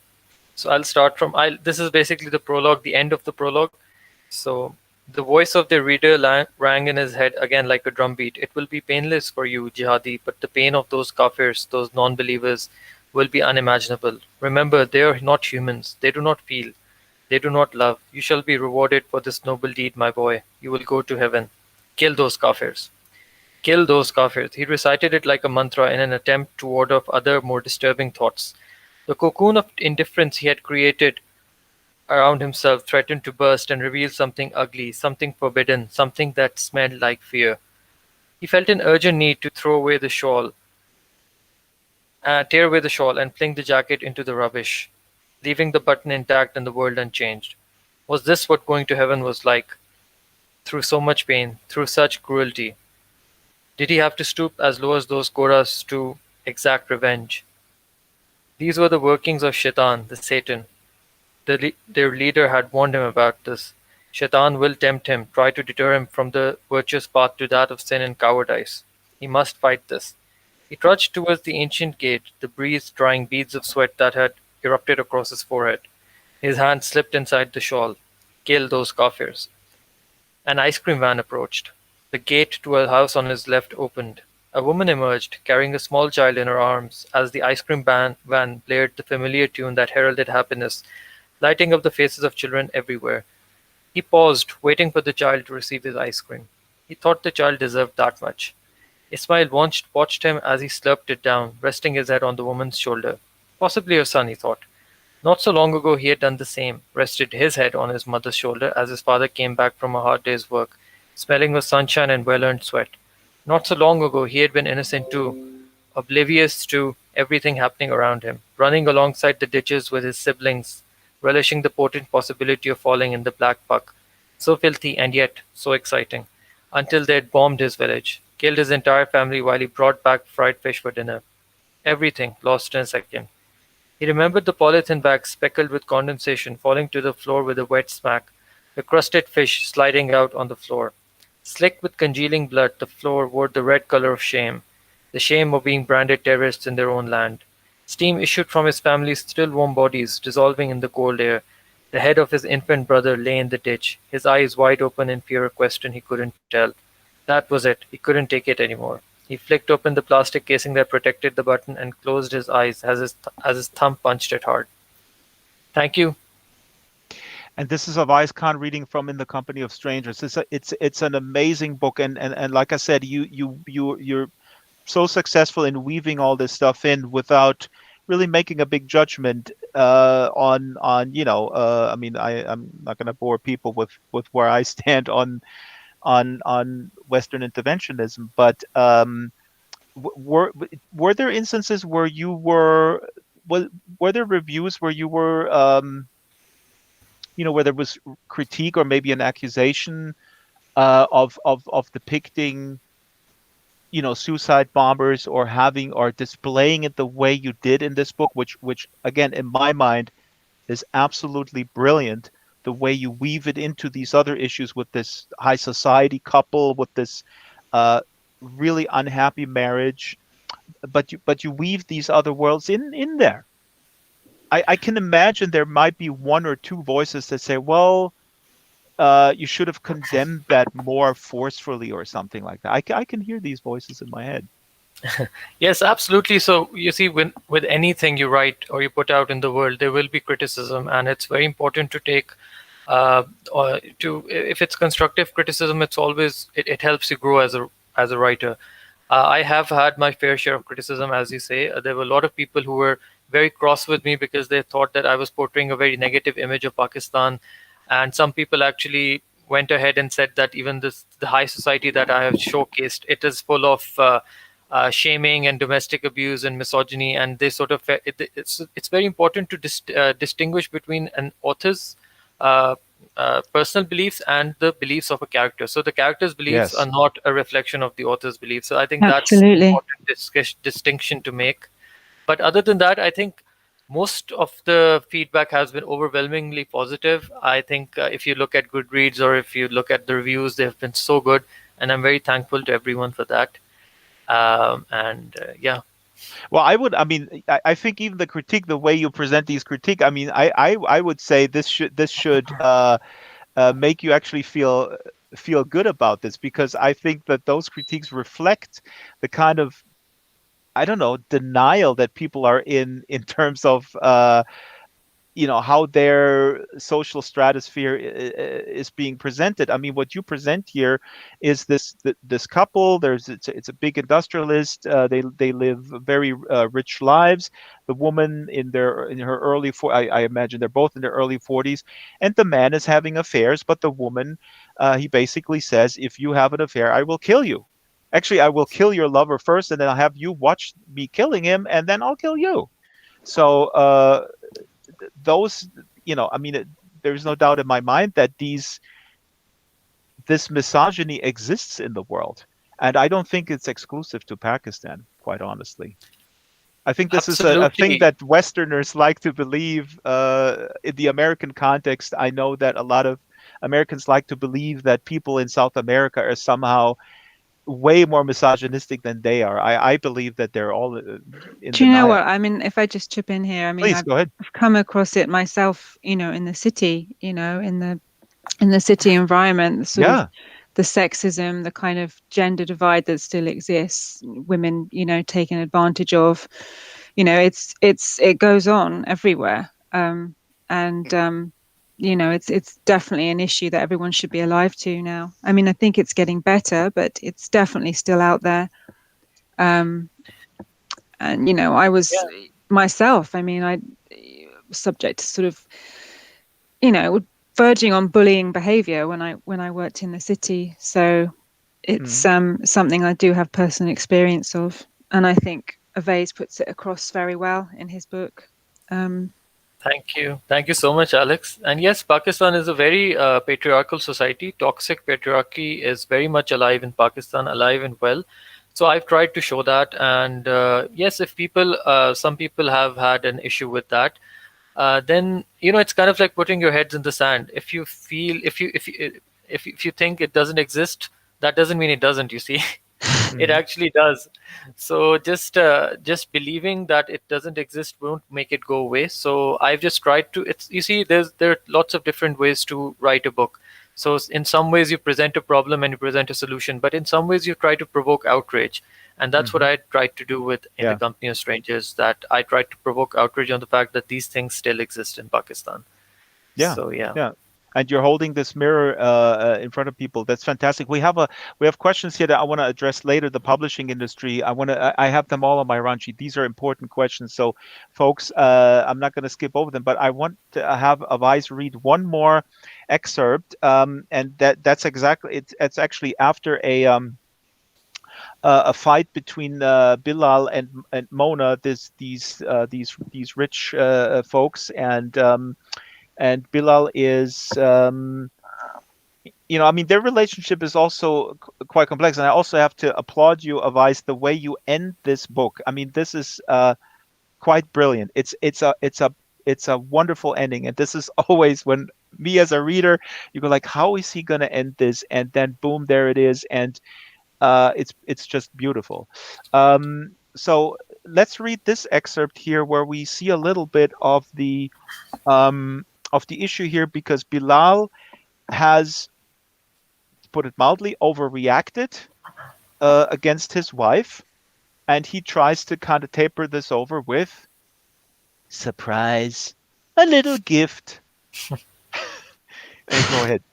C: so I'll start from. This is basically the prologue, the end of the prologue. So the voice of the reader rang in his head again like a drumbeat. It will be painless for you, jihadi, but the pain of those kafirs, those non-believers, will be unimaginable. Remember, they are not humans. They do not feel. They do not love. You shall be rewarded for this noble deed, my boy. You will go to heaven. Kill those kafirs. Kill those kafirs. He recited it like a mantra in an attempt to ward off other more disturbing thoughts. The cocoon of indifference he had created around himself threatened to burst and reveal something ugly, something forbidden, something that smelled like fear. He felt an urgent need to tear away the shawl and fling the jacket into the rubbish, leaving the button intact and the world unchanged. Was this what going to heaven was like? Through so much pain, through such cruelty, did he have to stoop as low as those Goras to exact revenge? These were the workings of Shaitan, the Satan. Their leader had warned him about this. Shaitan will tempt him, try to deter him from the virtuous path to that of sin and cowardice. He must fight this. He trudged towards the ancient gate, the breeze drying beads of sweat that had erupted across his forehead. His hand slipped inside the shawl. Kill those kafirs. An ice cream van approached. The gate to a house on his left opened. A woman emerged, carrying a small child in her arms, as the ice cream van blared the familiar tune that heralded happiness, lighting up the faces of children everywhere. He paused, waiting for the child to receive his ice cream. He thought the child deserved that much. Ismail watched him as he slurped it down, resting his head on the woman's shoulder. Possibly her son, he thought. Not so long ago he had done the same, rested his head on his mother's shoulder as his father came back from a hard day's work, smelling of sunshine and well-earned sweat. Not so long ago he had been innocent too, oblivious to everything happening around him, running alongside the ditches with his siblings, relishing the potent possibility of falling in the black puck. So filthy and yet so exciting. Until they had bombed his village, killed his entire family while he brought back fried fish for dinner. Everything lost in a second. He remembered the polythene bag speckled with condensation falling to the floor with a wet smack, the crusted fish sliding out on the floor. Slick with congealing blood, the floor wore the red color of shame, the shame of being branded terrorists in their own land. Steam issued from his family's still warm bodies, dissolving in the cold air. The head of his infant brother lay in the ditch, his eyes wide open in fear of a question he couldn't tell. That was it. He couldn't take it anymore. He flicked open the plastic casing that protected the button and closed his eyes as his thumb punched it hard. Thank you.
A: And this is Awais Khan reading from In the Company of Strangers. It's an amazing book, and like I said, you're so successful in weaving all this stuff in without really making a big judgment on I mean, I'm not going to bore people with where I stand on Western interventionism, but were there instances where you were there reviews where you were where there was critique or maybe an accusation of depicting suicide bombers, or having or displaying it the way you did in this book, which again, in my mind, is absolutely brilliant, the way you weave it into these other issues with this high society couple, with this really unhappy marriage, but you weave these other worlds in there. I can imagine there might be one or two voices that say, well, you should have condemned that more forcefully or something like that. I can hear these voices in my head.
C: Yes, absolutely. So you see, with anything you write or you put out in the world, there will be criticism, and it's very important to take To if it's constructive criticism, it's always it helps you grow as a writer. I have had my fair share of criticism, as you say. There were a lot of people who were very cross with me because they thought that I was portraying a very negative image of Pakistan, and some people actually went ahead and said that even the high society that I have showcased, it is full of shaming and domestic abuse and misogyny, and they sort of it's very important to distinguish between an author's uh, personal beliefs and the beliefs of a character. So the character's beliefs are
A: Yes.
C: not a reflection of the author's beliefs. So I think that's an
B: Absolutely.
C: important distinction to make. But other than that, I think most of the feedback has been overwhelmingly positive. I think if you look at Goodreads or if you look at the reviews, they've been so good, and I'm very thankful to everyone for that. Yeah.
A: Well, I mean, I think even the critique, the way you present these critique, I mean, I would say this should make you actually feel good about this, because I think that those critiques reflect the kind of, I don't know, denial that people are in terms of how their social stratosphere is being presented. I mean, what you present here is this couple. It's a big industrialist. They live very rich lives. The woman in her I imagine they're both in their early 40s, and the man is having affairs. But the woman, he basically says, if you have an affair, I will kill you. Actually, I will kill your lover first, and then I'll have you watch me killing him, and then I'll kill you. So those, I mean, there's no doubt in my mind that this misogyny exists in the world, and I don't think it's exclusive to Pakistan, quite honestly. I think this is a thing
C: Absolutely.
A: that Westerners like to believe. In the American context, I know that a lot of Americans like to believe that people in South America are somehow way more misogynistic than they are. I believe that they're all in
B: Do you know
A: denial.
B: what? I mean, if I just chip in here, I mean,
A: Please
B: I've,
A: go ahead.
B: I've come across it myself, in the city, in the city environment, the sort of
A: Yeah.
B: the sexism, the kind of gender divide that still exists, women, taken advantage of, it goes on everywhere. And it's definitely an issue that everyone should be alive to now. I mean, I think it's getting better, but it's definitely still out there. Um, and I was
C: Yeah.
B: myself. I mean, I was subject to sort of, verging on bullying behavior when I worked in the city. So it's
A: Mm.
B: something I do have personal experience of, and I think Awais puts it across very well in his book. Um,
C: Thank you. Thank you so much, Alex. And yes, Pakistan is a very patriarchal society. Toxic patriarchy is very much alive in Pakistan, alive and well. So I've tried to show that. And yes, if some people have had an issue with that, then it's kind of like putting your heads in the sand. If you feel, if you think it doesn't exist, that doesn't mean it doesn't. You see. It
A: Mm.
C: actually does. So just believing that it doesn't exist won't make it go away. So I've just tried to. It's you see, there are lots of different ways to write a book. So in some ways you present a problem and you present a solution, but in some ways you try to provoke outrage, and that's what
A: Hmm.
C: I tried to do with In the
A: Yeah.
C: Company of Strangers. That I tried to provoke outrage on the fact that these things still exist in Pakistan.
A: Yeah,
C: So yeah.
A: yeah. And you're holding this mirror in front of people. That's fantastic. We have questions here that I want to address later. The publishing industry. I have them all on my run sheet. These are important questions. So, folks, I'm not going to skip over them, but I want to have Avais read one more excerpt, and that's exactly it's actually after a fight between Bilal and Mona. These rich folks, and Bilal is, I mean, their relationship is also quite complex. And I also have to applaud you, Avais, the way you end this book. I mean, this is quite brilliant. It's a wonderful ending. And this is always when me as a reader, you go like, how is he going to end this? And then boom, there it is. And it's just beautiful. So let's read this excerpt here where we see a little bit um, of the issue here, because Bilal has, to put it mildly, overreacted against his wife, and he tries to kind of taper this over with surprise, a little gift. Go ahead.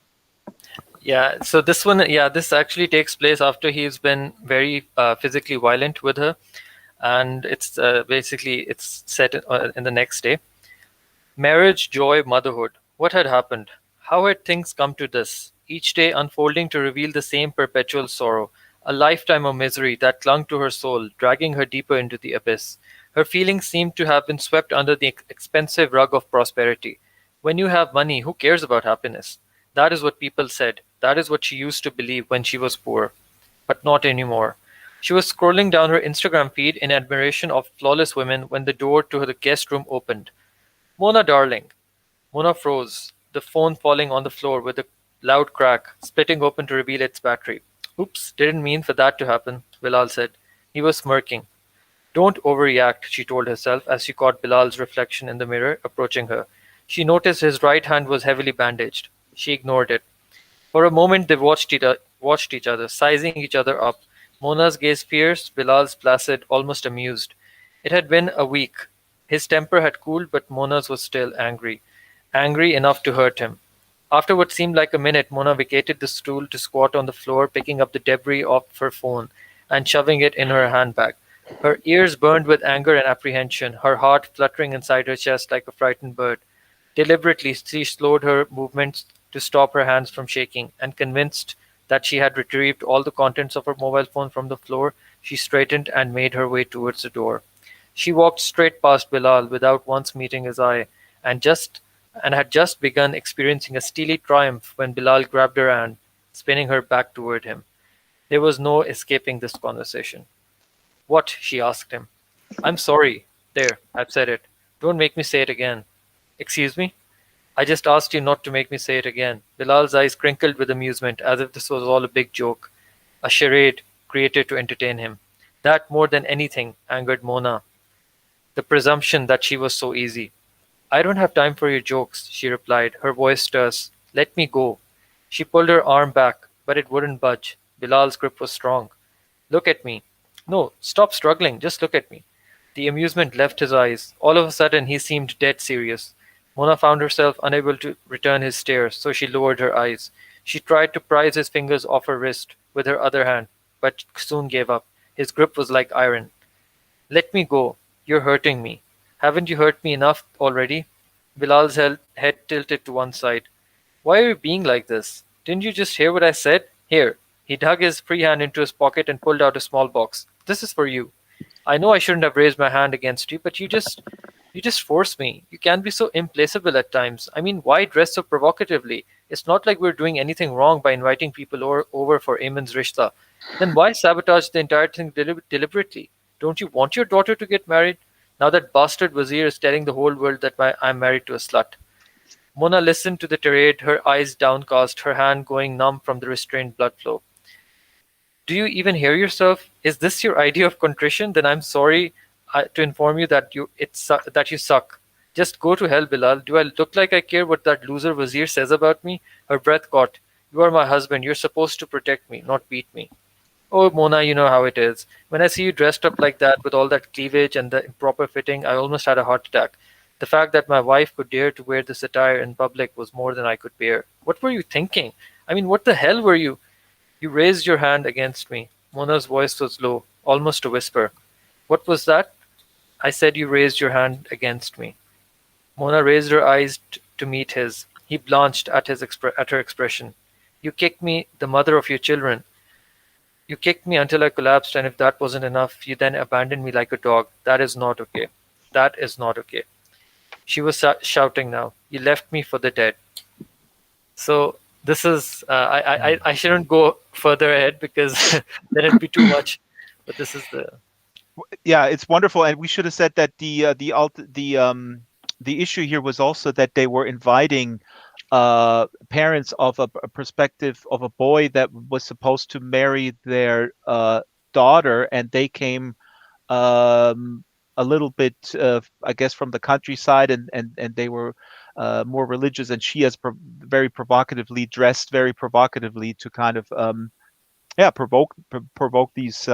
C: Yeah, so this one, yeah, this actually takes place after he's been very physically violent with her, and it's basically it's set in the next day. Marriage, joy, motherhood. What had happened? How had things come to this? Each day unfolding to reveal the same perpetual sorrow, a lifetime of misery that clung to her soul, dragging her deeper into the abyss. Her feelings seemed to have been swept under the expensive rug of prosperity. When you have money, who cares about happiness? That is what people said. That is what she used to believe when she was poor. But not anymore. She was scrolling down her Instagram feed in admiration of flawless women when the door to the guest room opened. Mona darling. Mona froze, the phone falling on the floor with a loud crack, splitting open to reveal its battery. Oops, didn't mean for that to happen, Bilal said. He was smirking. Don't overreact, she told herself as she caught Bilal's reflection in the mirror approaching her. She noticed his right hand was heavily bandaged. She ignored it. For a moment they watched each other, sizing each other up. Mona's gaze fierce, Bilal's placid, almost amused. It had been a week. His temper had cooled, but Mona's was still angry. Angry enough to hurt him. After what seemed like a minute, Mona vacated the stool to squat on the floor, picking up the debris off her phone and shoving it in her handbag. Her ears burned with anger and apprehension, her heart fluttering inside her chest like a frightened bird. Deliberately, she slowed her movements to stop her hands from shaking, and convinced that she had retrieved all the contents of her mobile phone from the floor, she straightened and made her way towards the door. She walked straight past Bilal without once meeting his eye, and had just begun experiencing a steely triumph when Bilal grabbed her hand, spinning her back toward him. There was no escaping this conversation. What? She asked him. I'm sorry. There, I've said it. Don't make me say it again. Excuse me? I just asked you not to make me say it again. Bilal's eyes crinkled with amusement, as if this was all a big joke, a charade created to entertain him. That, more than anything, angered Mona. The presumption that she was so easy. I don't have time for your jokes, she replied, her voice terse. Let me go. She pulled her arm back, but it wouldn't budge. Bilal's grip was strong. Look at me. No, stop struggling. Just look at me. The amusement left his eyes. All of a sudden, he seemed dead serious. Mona found herself unable to return his stare, so she lowered her eyes. She tried to prise his fingers off her wrist with her other hand, but soon gave up. His grip was like iron. Let me go. You're hurting me. Haven't you hurt me enough already? Bilal's head tilted to one side. Why are you being like this? Didn't you just hear what I said? Here. He dug his free hand into his pocket and pulled out a small box. This is for you. I know I shouldn't have raised my hand against you, but you just force me. You can be so implacable at times. I mean, why dress so provocatively? It's not like we're doing anything wrong by inviting people over for Ayman's rishta. Then why sabotage the entire thing deliberately? Don't you want your daughter to get married? Now that bastard Wazir is telling the whole world that I'm married to a slut. Mona listened to the tirade, her eyes downcast, her hand going numb from the restrained blood flow. Do you even hear yourself? Is this your idea of contrition? Then I'm sorry to inform you that that you suck. Just go to hell, Bilal. Do I look like I care what that loser Wazir says about me? Her breath caught. You are my husband. You're supposed to protect me, not beat me. Oh, Mona, you know how it is. When I see you dressed up like that with all that cleavage and the improper fitting, I almost had a heart attack. The fact that my wife could dare to wear this attire in public was more than I could bear. What were you thinking? I mean, what the hell were you? You raised your hand against me. Mona's voice was low, almost a whisper. What was that? I said you raised your hand against me. Mona raised her eyes to meet his. He blanched at her expression. You kicked me, the mother of your children. You kicked me until I collapsed, and if that wasn't enough, you then abandoned me like a dog. That is not okay. That is not okay. She was shouting now. You left me for the dead. So this is I shouldn't go further ahead because then it'd be too much. But this is the
A: Yeah, it's wonderful, and we should have said that the issue here was also that they were inviting parents of a perspective of a boy that was supposed to marry their daughter, and they came a little bit, I guess, from the countryside, and they were more religious, and she has very provocatively dressed, very provocatively to kind of provoke these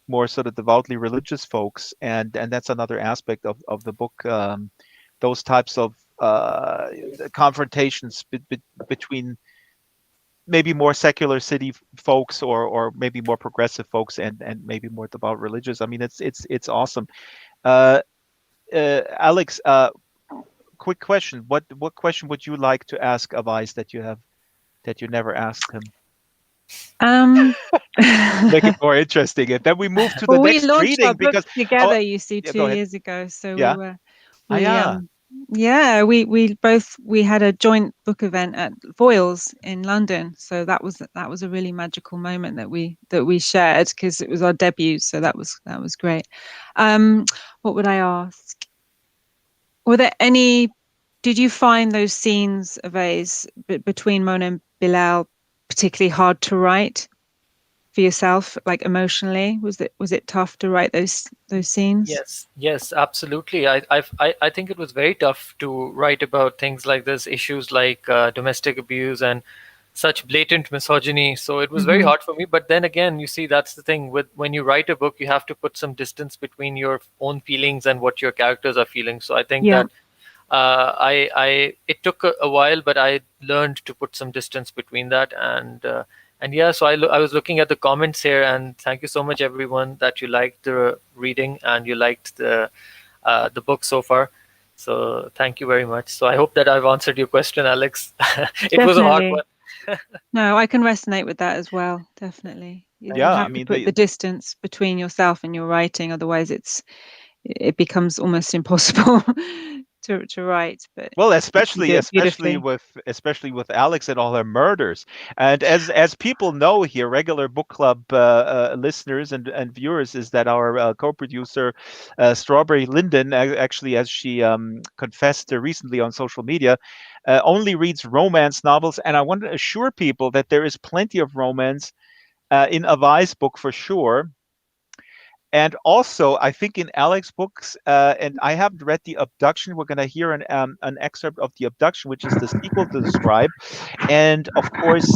A: more sort of devoutly religious folks, and that's another aspect of the book. Those types of confrontations between maybe more secular city folks or maybe more progressive folks and maybe more devout religious. I mean, it's awesome. Uh, Alex, quick question. What question would you like to ask Avais that you never asked him?
B: Um,
A: Make it more interesting. And then we move to the
B: well, we
A: next
B: launched our
A: reading
B: book
A: because oh
B: together, you see,
A: yeah,
B: two
A: go ahead.
B: years ago. So
A: Yeah. Ah,
B: we
A: yeah.
B: yeah, we had a joint book event at Voiles in London. So that was a really magical moment that we shared because it was our debut. So that was great. What would I ask? Were there any? Did you find those scenes of A's between Mona and Bilal particularly hard to write for yourself, like emotionally? Was it tough to write those scenes?
C: Yes, absolutely. I think it was very tough to write about things like this, issues like domestic abuse and such blatant misogyny. So it was very
B: Hmm.
C: hard for me. But then again, you see, that's the thing with when you write a book, you have to put some distance between your own feelings and what your characters are feeling. So I think
B: Yeah,
C: that it took a while, but I learned to put some distance between that, and yeah. So I was looking at the comments here, and thank you so much, everyone, that you liked the reading and you liked the book so far. So thank you very much. So I hope that I've answered your question, Alex. It was a hard
B: definitely.
C: one.
B: No, I can resonate with that as well. Definitely. You
A: Yeah,
C: Thank
A: I
B: have
C: you.
B: to
A: mean
B: put the distance between yourself and your writing, otherwise it becomes almost impossible to write. But
A: well,
B: you do it beautifully.
A: especially with Alex and all her murders. And as people know here, regular book club listeners and viewers, is that our co-producer Strawberry Linden, actually, as she confessed recently on social media, only reads romance novels. And I want to assure people that there is plenty of romance in Avai's book for sure. And also, I think in Alex's books, and I haven't read the Abduction. We're going to hear an excerpt of the Abduction, which is the sequel to the Scribe, and of course,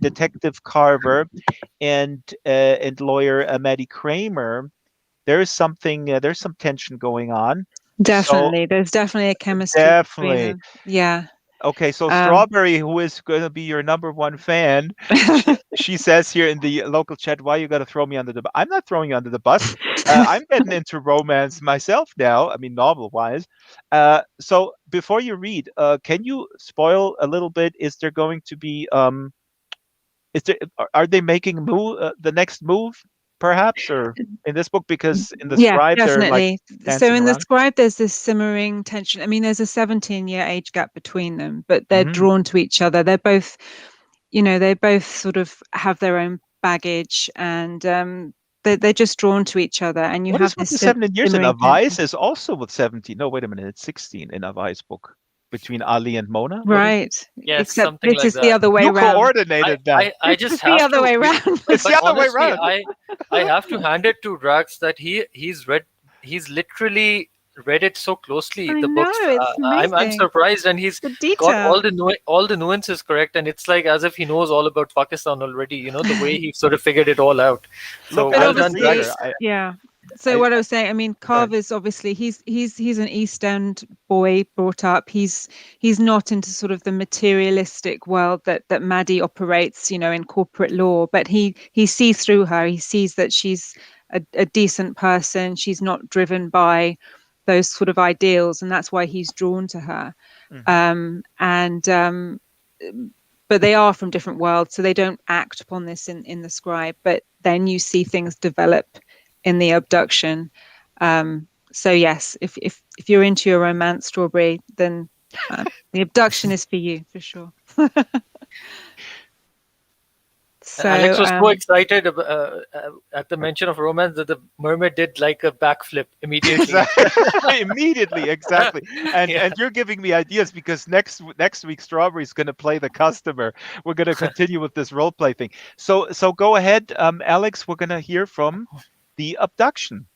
A: Detective Carver and lawyer Maddie Kramer. There is something. There's some tension going on. So
B: Definitely. There's definitely a chemistry between
A: definitely.
B: them. Yeah.
A: Okay, so
B: Um,
A: Strawberry, who is going to be your number one fan, she says here in the local chat, "Why you got to throw me under the bus?" I'm not throwing you under the bus. I'm getting into romance myself now. I mean, novel wise. So before you read, can you spoil a little bit? Is there going to be Is there are they making the next move, perhaps, or in this book? Because in the
B: Yeah,
A: Scribe, they're like
B: definitely. So
A: dancing
B: in the
A: around.
B: Scribe, there's this simmering tension. I mean, there's a 17-year age gap between them, but they're
A: Hmm.
B: drawn to each other. They're both, they both sort of have their own baggage, and they're just drawn to each other. And you
A: What
B: have
A: is with
B: this
A: the 7 years in
B: simmering
A: Avais
B: tension.
A: is also with 17. No, wait a minute, it's 16 in Avais book between Ali and Mona. What is it?
B: Right.
C: Yes,
B: Except
C: something
B: this
C: like
B: is the
C: that.
B: other way
A: You
B: round.
A: coordinated that.
C: I just
B: It's the
C: have
B: other
C: to,
B: way round.
A: It's
C: but
A: the other way
C: honestly,
A: around.
C: I have to hand it to Drax that he's literally read it so closely,
B: I
C: the
B: know,
C: books.
B: it's
C: I'm
B: amazing.
C: surprised, and he's
B: The
C: got
B: detail.
C: all the nuances correct, and it's like as if he knows all about Pakistan already. You know, the way he sort of figured it all out. So
A: Look,
B: But
C: well
A: as a
C: done,
B: obviously,
A: reader,
C: Drax.
B: yeah. So
A: I,
B: what I was saying, I mean,
A: go ahead.
B: Carver's obviously he's an East End boy brought up. He's not into sort of the materialistic world that Maddie operates, in corporate law. But he sees through her. He sees that she's a decent person. She's not driven by those sort of ideals, and that's why he's drawn to her.
A: Hmm.
B: And but they are from different worlds, so they don't act upon this in the Scribe. But then you see things develop in the Abduction. So yes, if you're into your romance, Strawberry, then the Abduction is for you for sure.
C: Alex
B: So
C: was so excited at the mention of romance that the mermaid did like a backflip immediately.
A: Exactly. Immediately, exactly. And
C: Yeah.
A: and you're giving me ideas because next week Strawberry's going to play the customer. We're going to continue with this role play thing. So go ahead, Alex. We're going to hear from the Abduction.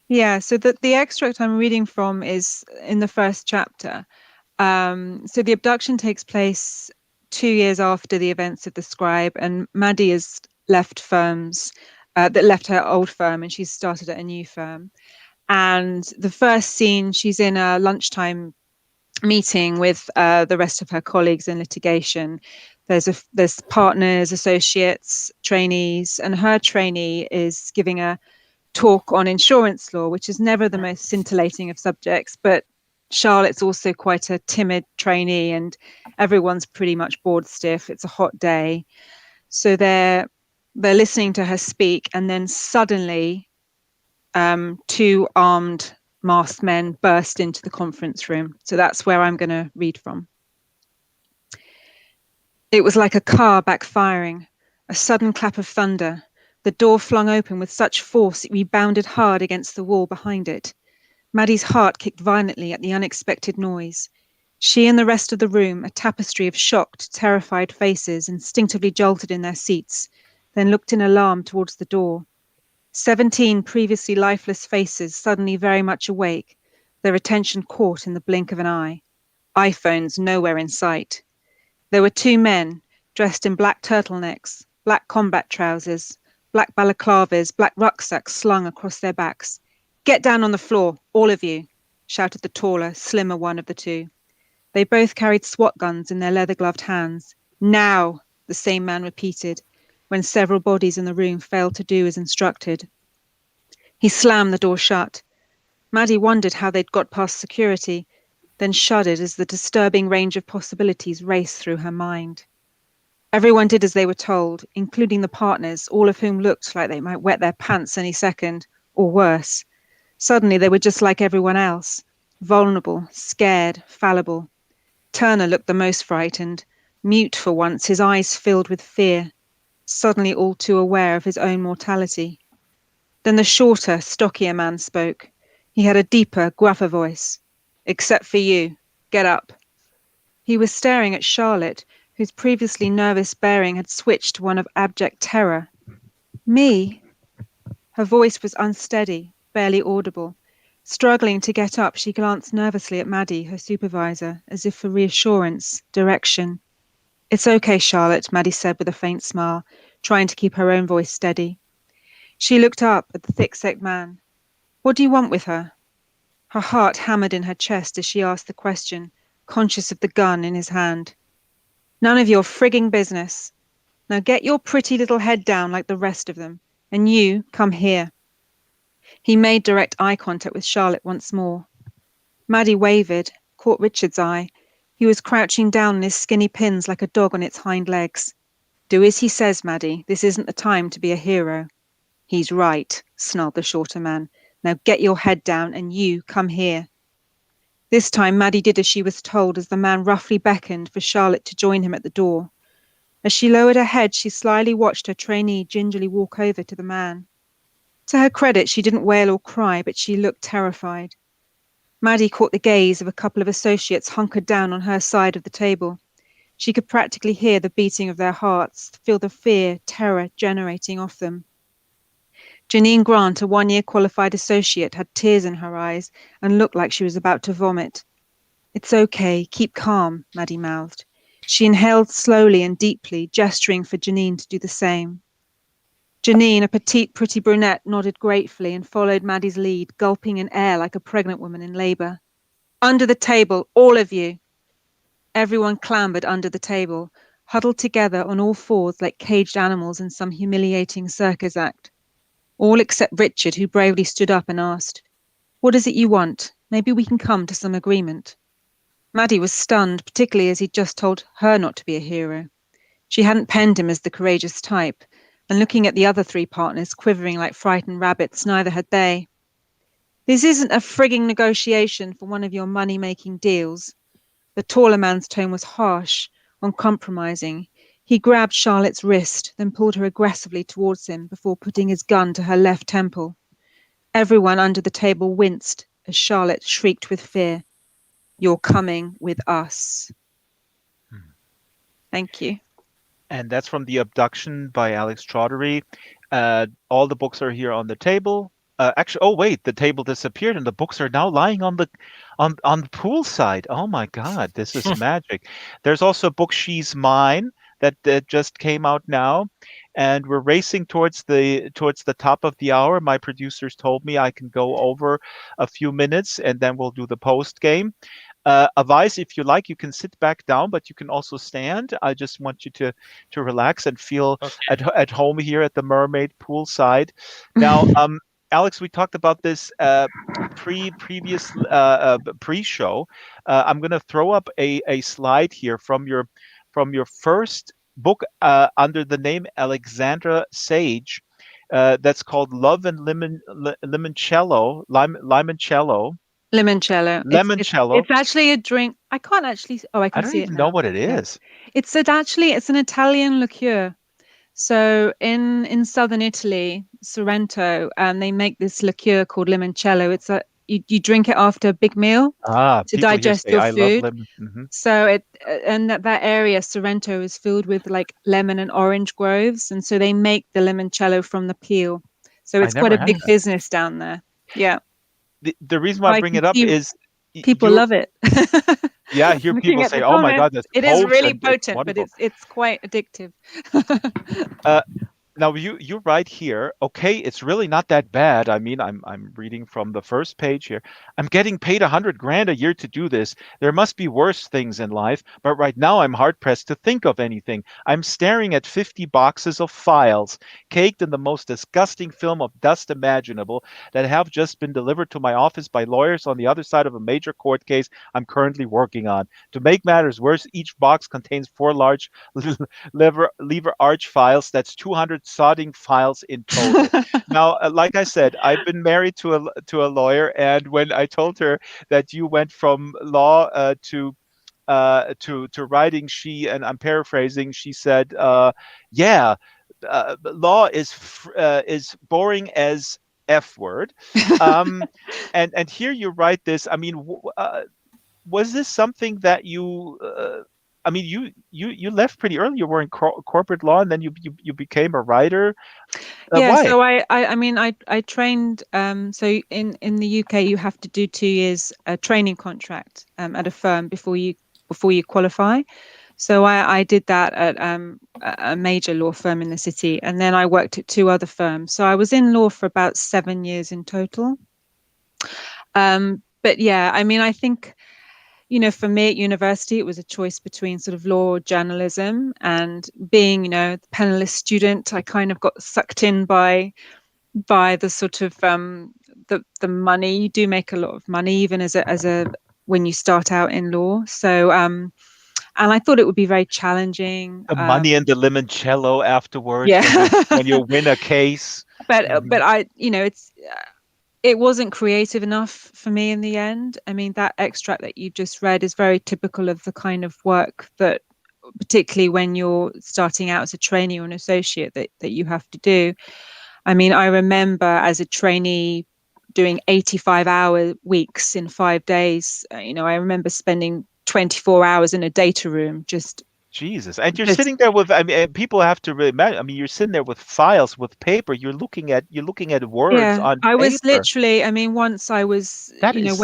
B: yeah, so the extract I'm reading from is in the first chapter. So the abduction takes place 2 years after the events of the Scribe, and Maddie has left firms that left her old firm, and she's started at a new firm. And the first scene, she's in a lunchtime meeting with the rest of her colleagues in litigation. There's partners, associates, trainees, and her trainee is giving a talk on insurance law, which is never the most scintillating of subjects, but Charlotte's also quite a timid trainee and everyone's pretty much bored stiff. It's a hot day. So they're listening to her speak, and then suddenly two armed masked men burst into the conference room. So that's where I'm going to read from. It was like a car backfiring, a sudden clap of thunder. The door flung open with such force it rebounded hard against the wall behind it. Maddie's heart kicked violently at the unexpected noise. She and the rest of the room, a tapestry of shocked, terrified faces, instinctively jolted in their seats, then looked in alarm towards the door. 17 previously lifeless faces suddenly very much awake, their attention caught in the blink of an eye. iPhones nowhere in sight. There were two men, dressed in black turtlenecks, black combat trousers, black balaclavas, black rucksacks slung across their backs. "Get down on the floor, all of you," shouted the taller, slimmer one of the two. They both carried SWAT guns in their leather-gloved hands. "Now," the same man repeated, when several bodies in the room failed to do as instructed. He slammed the door shut. Maddie wondered how they'd got past security, then shuddered as the disturbing range of possibilities raced through her mind. Everyone did as they were told, including the partners, all of whom looked like they might wet their pants any second, or worse. Suddenly they were just like everyone else, vulnerable, scared, fallible. Turner looked the most frightened, mute for once, his eyes filled with fear, suddenly all too aware of his own mortality. Then the shorter, stockier man spoke. He had a deeper, gruffer voice. "Except for you. Get up." He was staring at Charlotte, whose previously nervous bearing had switched to one of abject terror. "Me?" Her voice was unsteady, barely audible. Struggling to get up, she glanced nervously at Maddie, her supervisor, as if for reassurance, direction. "It's okay, Charlotte," Maddie said with a faint smile, trying to keep her own voice steady. She looked up at the thick-set man. "What do you want with her?" Her heart hammered in her chest as she asked the question, conscious of the gun in his hand. "None of your frigging business. Now get your pretty little head down like the rest of them, and you come here." He made direct eye contact with Charlotte once more. Maddie wavered, caught Richard's eye. He was crouching down on his skinny pins like a dog on its hind legs. "Do as he says, Maddie. This isn't the time to be a hero." "He's right," snarled the shorter man. "Now get your head down and you come here." This time Maddie did as she was told as the man roughly beckoned for Charlotte to join him at the door. As she lowered her head, she slyly watched her trainee gingerly walk over to the man. To her credit, she didn't wail or cry, but she looked terrified. Maddie caught the gaze of a couple of associates hunkered down on her side of the table. She could practically hear the beating of their hearts, feel the fear, terror generating off them. Janine Grant, a one-year qualified associate, had tears in her eyes and looked like she was about to vomit. "It's okay, keep calm," Maddie mouthed. She inhaled slowly and deeply, gesturing for Janine to do the same. Janine, a petite, pretty brunette, nodded gratefully and followed Maddie's lead, gulping in air like a pregnant woman in labor. "Under the table, all of you." Everyone clambered under the table, huddled together on all fours like caged animals in some humiliating circus act. All except Richard, who bravely stood up and asked, "What is it you want? Maybe we can come to some agreement." Maddie was stunned, particularly as he'd just told her not to be a hero. She hadn't penned him as the courageous type, and looking at the other three partners quivering like frightened rabbits, neither had they. "This isn't a frigging negotiation for one of your money-making deals." The taller man's tone was harsh, uncompromising. He grabbed Charlotte's wrist, then pulled her aggressively towards him before putting his gun to her left temple. Everyone under the table winced as Charlotte shrieked with fear. "You're coming with us." Thank you.
A: And that's from the Abduction by Alex Chaudhuri. All the books are here on the table. Actually, oh wait, the table disappeared, and the books are now lying on the pool side. Oh my God, this is magic. There's also a book, She's Mine, that just came out now, and we're racing towards the top of the hour. My producers told me I can go over a few minutes, and then we'll do the post game. Avais, if you like, you can sit back down, but you can also stand. I just want you to relax and feel
C: Okay.
A: at home here at the Mermaid poolside. Now, Alex, we talked about this pre-show. I'm going to throw up a slide here from your first book under the name Alexandra Sage. That's called Love and Limoncello.
B: Limoncello.
A: Limoncello.
B: It's actually a drink. I can't actually. Oh, I
A: I
B: can
A: don't
B: see it
A: even know
B: now.
A: what it
B: Yeah,
A: is.
B: it's an Italian liqueur. So in southern Italy, Sorrento, they make this liqueur called limoncello. You drink it after a big meal to
A: People here
B: digest
A: say
B: your
A: I love
B: food.
A: lemon.
B: So and that area, Sorrento, is filled with like lemon and orange groves, and so they make the limoncello from the peel. So
A: I
B: it's quite
A: never
B: a
A: had
B: big
A: that.
B: business down there. Yeah,
A: The reason why I
B: I
A: bring
B: can
A: it up
B: see
A: is
B: people
A: you
B: love it.
A: yeah, I hear
B: Looking
A: people
B: at the
A: say, "Oh my
B: comments,
A: God, that's
B: it is really
A: potent. It's
B: potent, but
A: wonderful."
B: it's quite addictive.
A: Uh, Now you write here, okay, it's really not that bad. I mean, I'm reading from the first page here. I'm getting paid 100 grand a year to do this. There must be worse things in life, but right now I'm hard pressed to think of anything. I'm staring at 50 boxes of files, caked in the most disgusting film of dust imaginable, that have just been delivered to my office by lawyers on the other side of a major court case I'm currently working on. To make matters worse, each box contains four large lever arch files. That's 200 sodding files in total. Now, like I said, I've been married to a lawyer, and when I told her that you went from law to writing, and I'm paraphrasing, she said, "Yeah, law is boring as F word." Um, and here you write this. I mean, was this something that you I mean, you left pretty early. You were in corporate law, and then you became a writer.
B: Yeah,
A: Why?
B: so I trained so in the UK you have to do 2 years a training contract at a firm before you qualify. So I did that at a major law firm in the city, and then I worked at two other firms. So I was in law for about 7 years in total. But yeah, I mean, I think, for me at university, it was a choice between sort of law or journalism, and being, the penniless student, I kind of got sucked in by the sort of the money. You do make a lot of money even as a when you start out in law. So and I thought it would be very challenging.
A: The money and the limoncello afterwards
B: Yeah.
A: when you win a case.
B: But it wasn't creative enough for me in the end. I mean, that extract that you just read is very typical of the kind of work that, particularly when you're starting out as a trainee or an associate, that you have to do. I mean, I remember as a trainee doing 85-hour weeks in 5 days. I remember spending 24 hours in a data room
A: Jesus. And you're
B: just
A: sitting there with, I mean, and people have to really imagine, I mean, you're sitting there with files, with paper. You're looking at words
B: Yeah,
A: on
B: I was
A: paper.
B: literally, I mean, once I was,
A: That is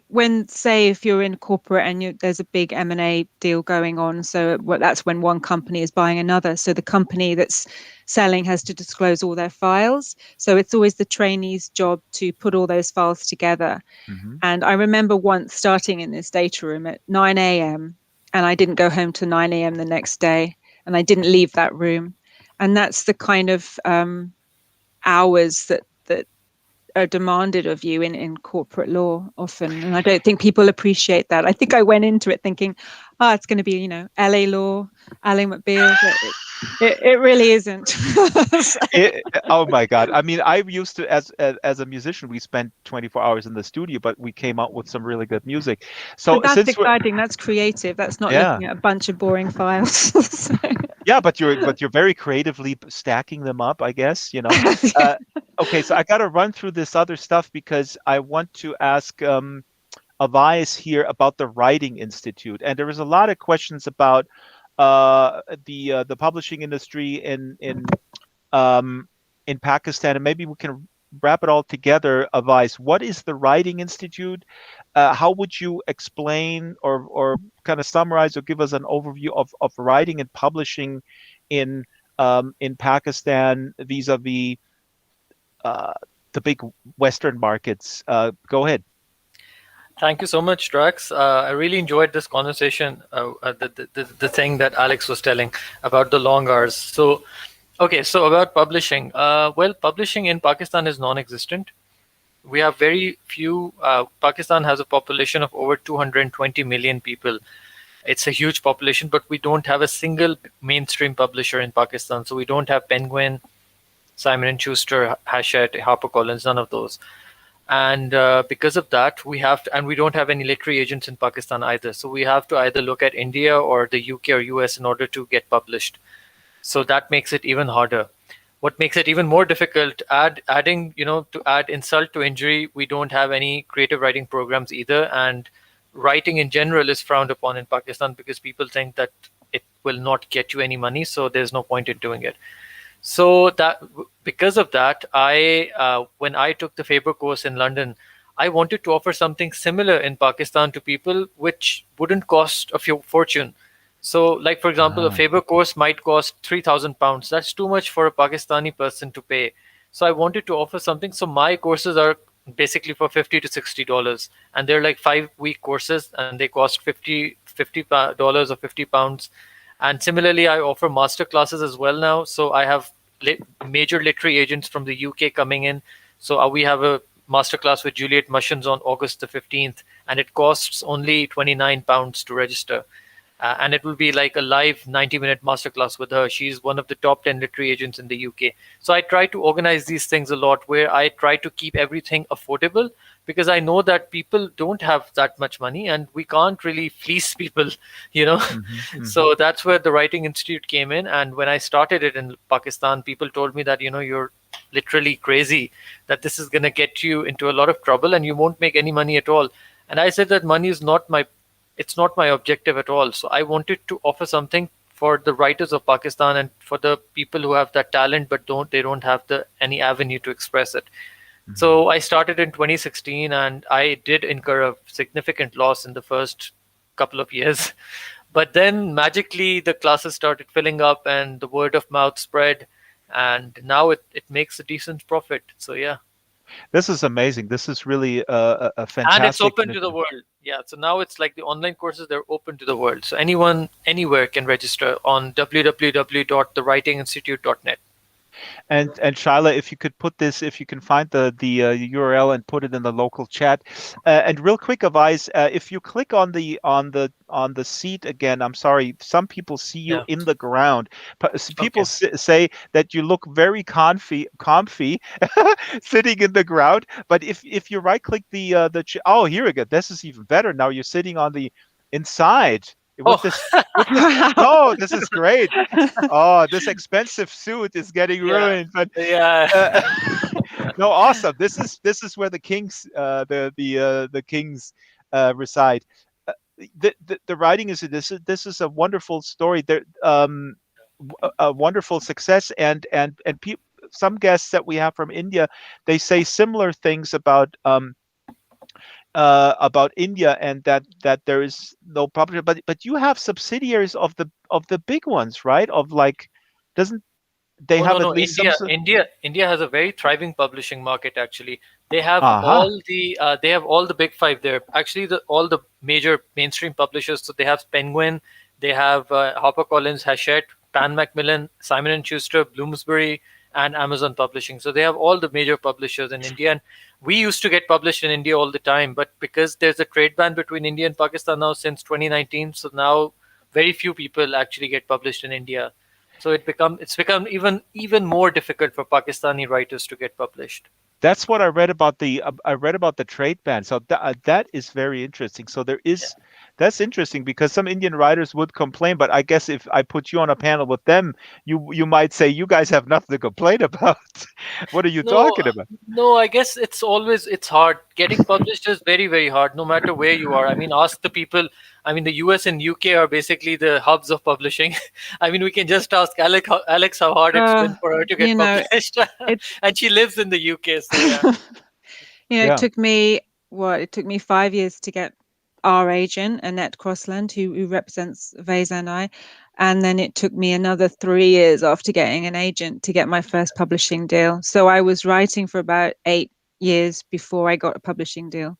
B: when say if you're in corporate and there's a big M&A deal going on, so that's when one company is buying another. So the company that's selling has to disclose all their files. So it's always the trainee's job to put all those files together.
A: mhm.
B: And I remember once starting in this data room at 9 a.m. and I didn't go home till 9 a.m. the next day, and I didn't leave that room. And that's the kind of hours that are demanded of you in corporate law often. And I don't think people appreciate that. I think I went into it thinking, oh, it's going to be, LA law, Ally McBeal, but it really isn't. So-
A: Oh my God. I mean, I used to, as a musician, we spent 24 hours in the studio, but we came out with some really good music. So
B: but that's
A: since we're,
B: exciting. That's creative. That's not
A: yeah,
B: looking at a bunch of boring files. So-
A: yeah, but you're very creatively stacking them up, I guess, you know. Uh, okay, so I got to run through this other stuff because I want to ask Avais here about the Writing Institute, and there was a lot of questions about the publishing industry um, in Pakistan, and maybe we can wrap it all together. Avais, what is the Writing Institute? How would you explain or kind of summarize or give us an overview of writing and publishing in in Pakistan vis-a-vis uh, the big Western markets? Go ahead.
C: Thank you so much, Drax. I really enjoyed this conversation. The thing that Alex was telling about the long hours. So, okay, so about publishing. Well, publishing in Pakistan is non-existent. We have very few. Pakistan has a population of over 220 million people. It's a huge population, but we don't have a single mainstream publisher in Pakistan. So we don't have Penguin, Simon and Schuster, Hachette, HarperCollins, none of those. And because of that, we have to, and we don't have any literary agents in Pakistan either. So we have to either look at India or the UK or US in order to get published. So that makes it even harder. What makes it even more difficult, adding, to add insult to injury, we don't have any creative writing programs either. And writing in general is frowned upon in Pakistan because people think that it will not get you any money. So there's no point in doing it. So that because of that, when I took the Faber course in London, I wanted to offer something similar in Pakistan to people, which wouldn't cost a fortune. So, like for example, a Faber course might cost £3,000. That's too much for a Pakistani person to pay. So I wanted to offer something. So my courses are basically for $50 to $60, and they're like 5-week courses, and they cost $50 or £50. And similarly, I offer master classes as well now. So I have major literary agents from the UK coming in. So we have a masterclass with Juliet Mushins on August the 15th, and it costs only £29 to register. And it will be like a live 90-minute masterclass with her. She's one of the top 10 literary agents in the UK. So I try to organize these things a lot, where I try to keep everything affordable, because I know that people don't have that much money and we can't really fleece people, you know. So that's where the Writing Institute came in. And when I started it in Pakistan, people told me that, you're literally crazy, that this is going to get you into a lot of trouble and you won't make any money at all. And I said that money is it's not my objective at all. So I wanted to offer something for the writers of Pakistan and for the people who have that talent but don't have any avenue to express it. So I started in 2016, and I did incur a significant loss in the first couple of years. But then magically the classes started filling up and the word of mouth spread, and now it makes a decent profit. So yeah.
A: This is amazing. This is really a fantastic.
C: And it's open to the world. Yeah. So now it's like the online courses, they're open to the world. So anyone, anywhere can register on www.thewritinginstitute.net.
A: And Shaila, if you could put this, if you can find the URL and put it in the local chat. And real quick, Awais, if you click on the seat again, I'm sorry, some people see you in the ground. People say that you look very comfy sitting in the ground. But if you right click oh, here we go. This is even better. Now you're sitting on the inside. This is great. Oh, this expensive suit is getting ruined. But no, awesome. This is where the kings, the kings reside. The writing is this is a wonderful story. There, a wonderful success, and some guests that we have from India, they say similar things about India, and that there is no publisher, but you have subsidiaries of the big ones, right? Of like, doesn't they have at least
C: India has a very thriving publishing market. Actually, they have all the big five there. Actually, all the major mainstream publishers. So they have Penguin, they have HarperCollins, Hachette, Pan Macmillan, Simon and Schuster, Bloomsbury, and Amazon Publishing. So they have all the major publishers in India. And we used to get published in India all the time, but because there's a trade ban between India and Pakistan now since 2019, so now very few people actually get published in India. So it's become even more difficult for Pakistani writers to get published.
A: That's what I read about the trade ban. So that is very interesting. So there is that's interesting, because some Indian writers would complain, but I guess if I put you on a panel with them, you might say you guys have nothing to complain about. What are you talking about?
C: No, I guess it's hard. Getting published is very, very hard, no matter where you are. I mean, ask the people. I mean, the US and UK are basically the hubs of publishing. I mean, we can just ask Alex how hard it's been for her to get published. And she lives in the UK. So
B: yeah. It took me 5 years to get our agent, Annette Crossland, who represents Vase and I. And then it took me another 3 years after getting an agent to get my first publishing deal. So I was writing for about 8 years before I got a publishing deal.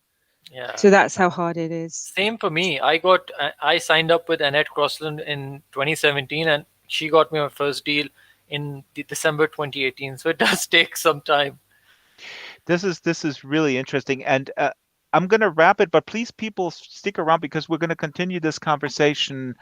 C: Yeah.
B: So that's how hard it is.
C: Same for me. I signed up with Annette Crossland in 2017, and she got me my first deal in December 2018. So it does take some time.
A: This is really interesting, and I'm going to wrap it, but please, people, stick around because we're going to continue this conversation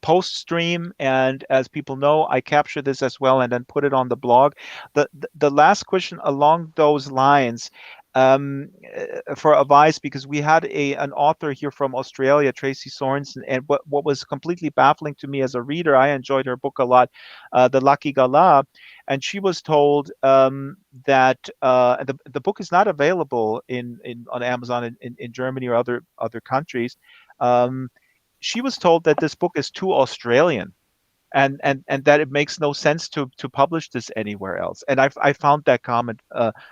A: post stream. And as people know, I capture this as well and then put it on the blog. The last question along those lines, for advice, because we had an author here from Australia, Tracy Sorensen, and what was completely baffling to me as a reader, I enjoyed her book a lot, The Lucky Gala, and she was told that the book is not available in on Amazon in Germany or other countries. Um, she was told that this book is too Australian, and that it makes no sense to publish this anywhere else. And I found that comment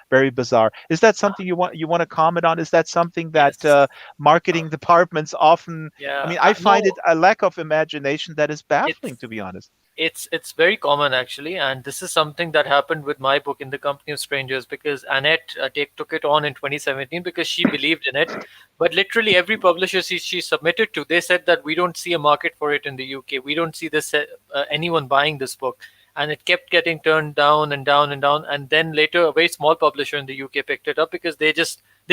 A: very bizarre. Is that something you want to comment on? Is that something that
C: Yes.
A: marketing departments often? I
C: Yeah.
A: mean, I find
C: No,
A: it a lack of imagination that is baffling,
C: it's
A: to be honest.
C: it's very common actually, and this is something that happened with my book, In the Company of Strangers, because Annette took it on in 2017 because she believed in it. But literally every publisher she submitted to, they said that we don't see a market for it in the UK. We don't see this anyone buying this book, and it kept getting turned down and down and down. And then later, a very small publisher in the UK picked it up because they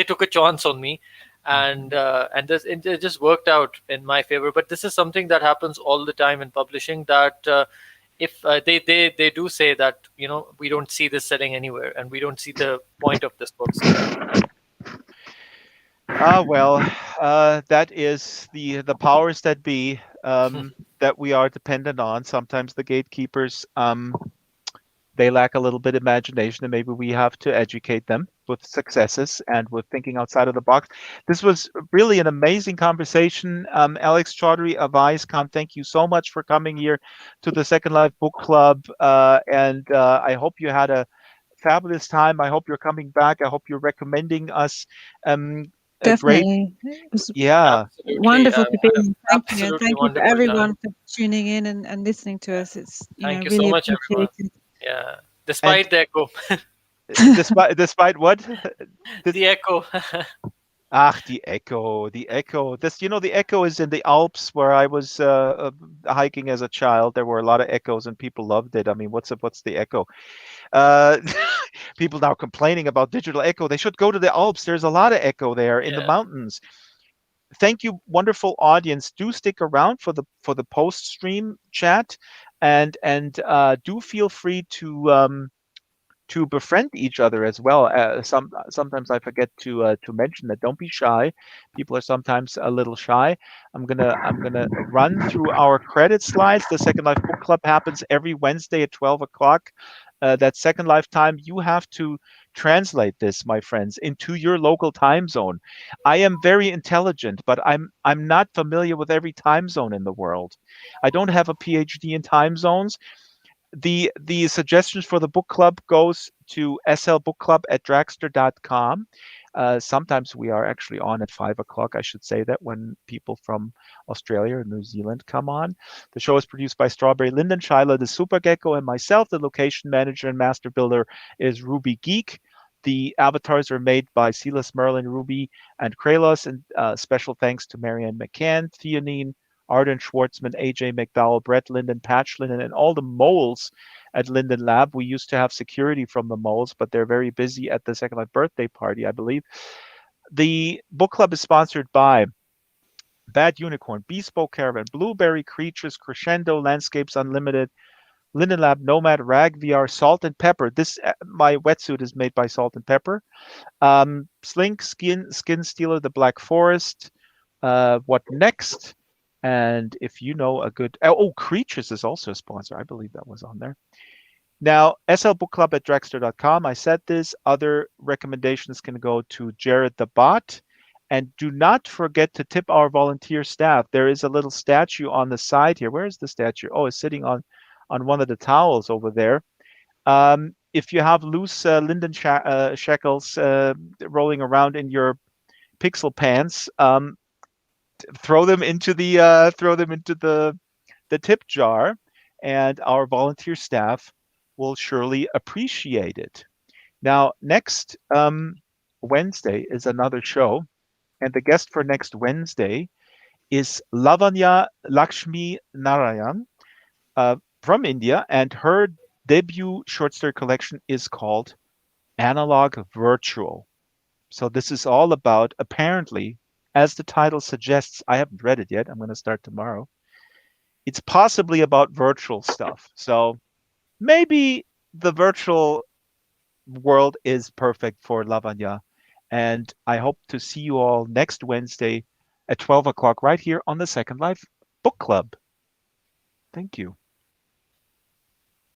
C: took a chance on me,
A: Mhm.
C: and it just worked out in my favor. But this is something that happens all the time in publishing, that if they do say that, we don't see this selling anywhere and we don't see the point of this book. So
A: Ah, well, that is the powers that be, that we are dependent on. Sometimes the gatekeepers, they lack a little bit of imagination, and maybe we have to educate them with successes and with thinking outside of the box. This was really an amazing conversation. Alex Chaudhuri Awais Khan, thank you so much for coming here to the Second Life Book Club, and I hope you had a fabulous time. I hope you're coming back. I hope you're recommending us. A great,
B: Definitely. It was
A: yeah.
C: absolutely,
B: wonderful to be here. Thank you. And
C: absolutely
B: thank you for
C: wonderful time.
B: everyone for tuning in and listening to us. It's,
C: Thank you so
B: really
C: much, everyone.
B: appreciated.
C: Yeah,
A: And
C: despite the echo.
A: despite what?
C: The echo.
A: Ach, the echo, the echo. The echo is in the Alps where I was hiking as a child. There were a lot of echoes and people loved it. I mean, what's the echo? Uh, People now complaining about digital echo. They should go to the Alps. There's a lot of echo there in the
C: Yeah.
A: mountains. Thank you, wonderful audience. Do stick around for the post stream chat, and do feel free to befriend each other as well. Sometimes I forget to mention that. Don't be shy. People are sometimes a little shy. I'm gonna run through our credit slides. The Second Life Book Club happens every Wednesday at 12 o'clock. That Second Life time, you have to translate this, my friends, into your local time zone. I am very intelligent, but I'm not familiar with every time zone in the world. I don't have a PhD in time zones. The suggestions for the book club goes to slbookclub@draxtor.com. Sometimes we are actually on at 5 o'clock. I should say that when people from Australia or New Zealand come on. The show is produced by Strawberry Linden, Shyla the Super Gecko, and myself. The location manager and master builder is Ruby Geek. The avatars are made by Silas Merlin, Ruby, and Kralos. And special thanks to Marianne McCann, Theanine, Arden Schwartzman, AJ McDowell, Brett Linden, Patch Linden, and all the moles at Linden Lab. We used to have security from the moles, but they're very busy at the Second Life birthday party, I believe. The book club is sponsored by Bad Unicorn, Bespoke Caravan, Blueberry Creatures, Crescendo, Landscapes Unlimited, Linden Lab, Nomad, Rag VR, Salt and Pepper. This my wetsuit is made by Salt and Pepper. Slink, Skin Stealer, The Black Forest. What next? And if you know a good, Creatures is also a sponsor. I believe that was on there. Now, slbookclub@draxtor.com. I said this. Other recommendations can go to Jared the Bot. And do not forget to tip our volunteer staff. There is a little statue on the side here. Where is the statue? Oh, it's sitting on one of the towels over there. If you have loose Linden shekels rolling around in your pixel pants, throw them into the tip jar, and our volunteer staff will surely appreciate it. Now, next Wednesday is another show. And the guest for next Wednesday is Lavanya Lakshmi Narayan from India, and her debut short story collection is called Analog Virtual. So this is all about, apparently, as the title suggests, I haven't read it yet. I'm going to start tomorrow. It's possibly about virtual stuff. So maybe the virtual world is perfect for Lavanya. And I hope to see you all next Wednesday at 12 o'clock right here on the Second Life Book Club. Thank you.